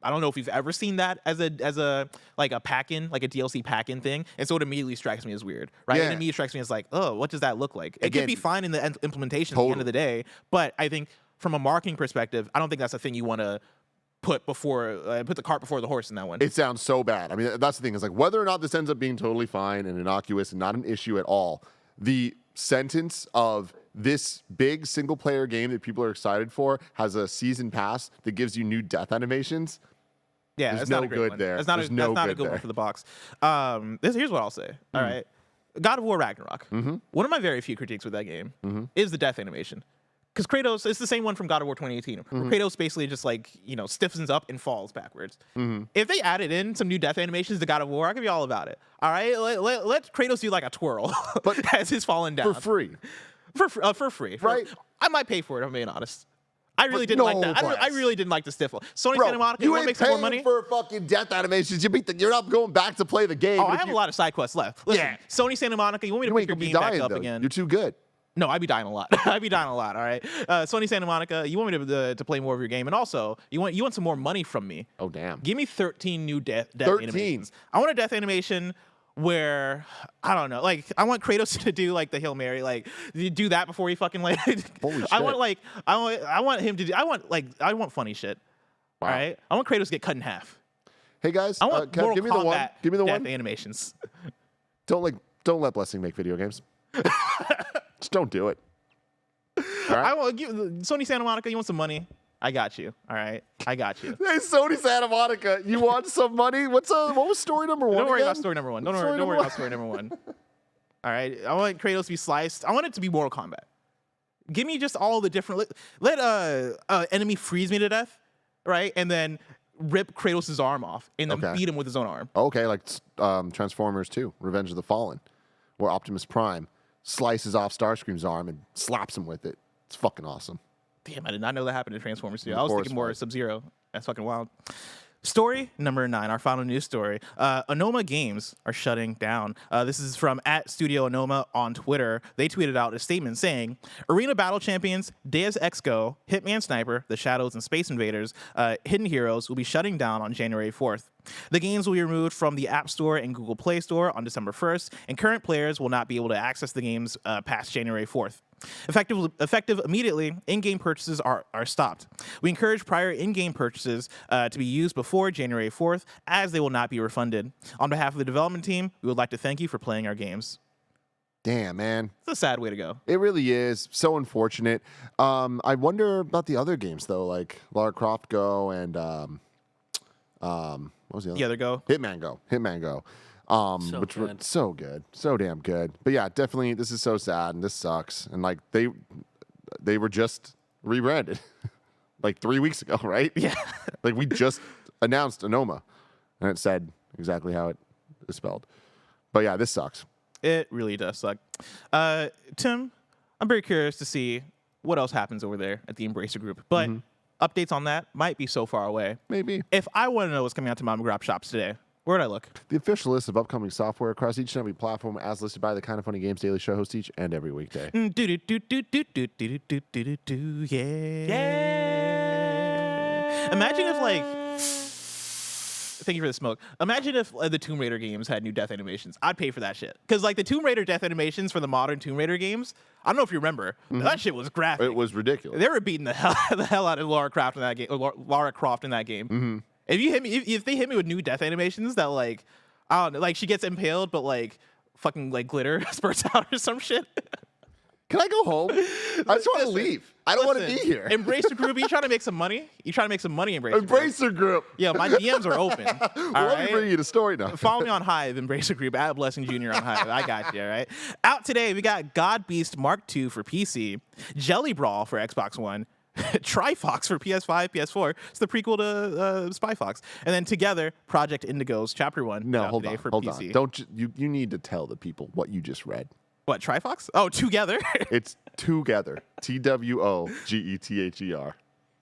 I don't know if we've ever seen that as a like a pack-in, like a DLC pack-in thing, and so it immediately strikes me as weird, right? Yeah. It immediately strikes me as like, oh, what does that look like? It Again, could be fine in the implementation at the end of the day, but I think from a marketing perspective, I don't think that's a thing you want to put the cart before the horse in that one. It sounds so bad. I mean, that's the thing. Is like whether or not this ends up being totally fine and innocuous and not an issue at all. The sentence of this big single player game that people are excited for has a Season Pass that gives you new death animations. Yeah, There's it's no not a great good one. there. That's not There's a no good good one there. for the box. Here's what I'll say. All right, God of War Ragnarok. One of my very few critiques with that game is the death animation. Because Kratos, it's the same one from God of War 2018. Where Kratos basically just like, stiffens up and falls backwards. If they added in some new death animations to God of War, I could be all about it. All right, let Kratos do like a twirl, but as he's falling down For free. For free, Right. I might pay for it. I'm being honest. I really didn't no like that. I price. really didn't like the stiff one. Sony Bro, Santa Monica, you want to ain't make some more paying money? for fucking death animations. You're not going back to play the game. Oh, But I if have you- a lot of side quests left. Listen, Yeah. Sony Santa Monica, you want me to You pick ain't your gonna be game back dying up though. again? You're too good. No, I'd be dying a lot. I'd be dying a lot. All right, Sony Santa Monica, you want me to play more of your game, and also you want some more money from me. Oh damn. Give me 13 new death 13. animations. I want a death animation where I don't know, like I want Kratos to do like the Hail Mary, like you do that before he fucking like. Holy I shit. want like I want him to do. I want funny shit. Wow. All right, I want Kratos to get cut in half. Hey guys, I want Kev, Mortal give me the one. Kombat Give me the death one. animations. Don't let Blessing make video games. Just don't do it. All right? I will give Sony Santa Monica. You want some money? I got you. All right, I got you. Hey, Sony Santa Monica, you want some money? What was story number 1? Don't worry again? about story number 1. Don't worry about story number 1. All right, I want Kratos to be sliced. I want it to be Mortal Kombat. Give me just all the different. Let enemy freeze me to death, right, and then rip Kratos' arm off and then beat him with his own arm. Okay, like Transformers 2, Revenge of the Fallen, where Optimus Prime slices off Starscream's arm and slaps him with it. It's fucking awesome. Damn, I did not know that happened in Transformers 2. I was thinking more Sub-Zero. That's fucking wild. Story number 9, our final news story. Onoma Games are shutting down. This is from @StudioOnoma on Twitter. They tweeted out a statement saying, Arena Battle Champions, Deus Ex Go, Hitman Sniper, The Shadows and Space Invaders, Hidden Heroes will be shutting down on January 4th. The games will be removed from the App Store and Google Play Store on December 1st, and current players will not be able to access the games past January 4th. Effective immediately, in-game purchases are stopped. We encourage prior in-game purchases to be used before January 4th, as they will not be refunded. On behalf of the development team, we would like to thank you for playing our games. Damn, man. It's a sad way to go. It really is. So unfortunate. I wonder about the other games, though, like Lara Croft Go and what was the other? The other Go? Hitman Go. Which were so good. So damn good. But yeah, definitely, this is so sad, and this sucks. And, like, they were just rebranded like 3 weeks ago, right? Yeah. Like, we just announced Onoma, and it said exactly how it is spelled. But yeah, this sucks. It really does suck. Tim, I'm very curious to see what else happens over there at the Embracer Group. But updates on that might be so far away. Maybe. If I want to know what's coming out to mom and grab shops today, where'd I look? The official list of upcoming software across each and every platform as listed by the Kind of Funny Games Daily Show host each and every weekday. Yeah. Imagine if, like, thank you for the smoke. Imagine if the Tomb Raider games had new death animations. I'd pay for that shit. Because, like, the Tomb Raider death animations for the modern Tomb Raider games, I don't know if you remember, that shit was graphic. It was ridiculous. They were beating the hell out of Lara Croft in that game. Lara Croft in that game. If you hit me, if they hit me with new death animations that, like, I don't know, like, she gets impaled, but, like, fucking, like, glitter spurts out or some shit. Can I go home? I just want to leave. I don't want to be here. Embracer Group, you trying to make some money? You trying to make some money, Embracer Group? Embracer Group. Yeah, my DMs are open. Let me bring you the story now. Follow me on Hive, Embracer Group, @Blessing Jr. on Hive. I got you, all right? Out today, we got God Beast Mark II for PC, Jelly Brawl for Xbox One, Trifox for PS5, PS4. It's the prequel to Spy Fox. And then together, Project Indigo's Chapter 1 No, out hold today on. for Hold PC. on. Don't you need to tell the people what you just read. What, Trifox? Oh, Together. It's Together. TWOGETHER.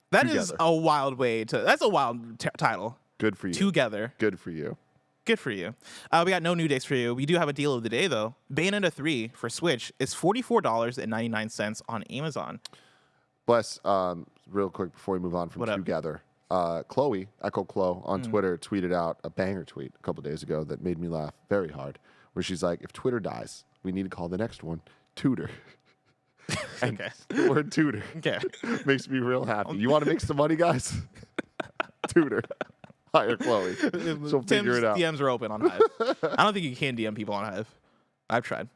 That is a wild way to. That's a wild title. Good for you. Together. Good for you. Good for you. We got no new dates for you. We do have a deal of the day, though. Bayonetta 3 for Switch is $44.99 on Amazon. Bless, real quick before we move on from Together. Chloe, Echo Chloe, on Twitter tweeted out a banger tweet a couple days ago that made me laugh very hard, where she's like, if Twitter dies, we need to call the next one Tutor. Okay. The word tutor makes me real happy. You want to make some money, guys? Tutor. Hire Chloe. She'll figure it out. DMs are open on Hive. I don't think you can DM people on Hive. I've tried.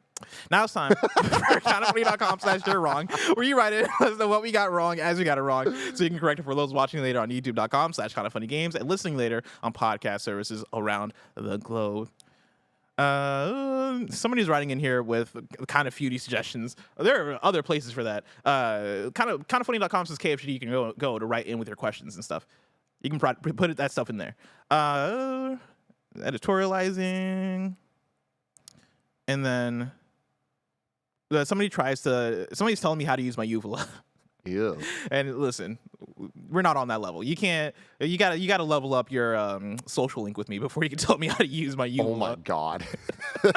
Now it's time for kindoffunny.com/you're-wrong, where you write it, let us know what we got wrong as we got it wrong, so you can correct it for those watching later on youtube.com/kindoffunnygames and listening later on podcast services around the globe. Somebody's writing in here with kind of feudy suggestions. There are other places for that. Kindoffunny.com says KFGD. You can go to write in with your questions and stuff. You can put that stuff in there. Editorializing, and then somebody's telling me how to use my uvula. Yeah. And listen, we're not on that level. You gotta level up your social link with me before you can tell me how to use my uvula. Oh my God. It's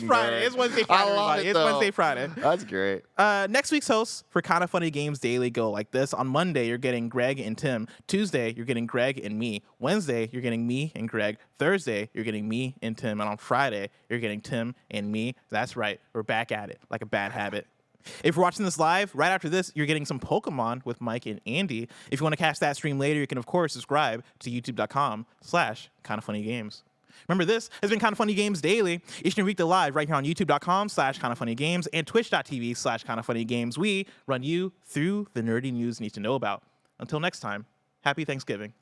Friday. Nerd. It's Wednesday, Friday, everybody. It's Wednesday, Friday. That's great. Next week's hosts for Kind of Funny Games Daily go like this. On Monday, you're getting Greg and Tim. Tuesday, you're getting Greg and me. Wednesday, you're getting me and Greg. Thursday, you're getting me and Tim. And on Friday, you're getting Tim and me. That's right. We're back at it like a bad habit. If you're watching this live, right after this, you're getting some Pokemon with Mike and Andy. If you want to catch that stream later, you can, of course, subscribe to youtube.com/kindoffunnygames. Remember, this has been Kinda Funny Games Daily. Each and every week they're live right here on youtube.com/kindafunnygames and twitch.tv/kindafunnygames. We run you through the nerdy news you need to know about. Until next time, happy Thanksgiving.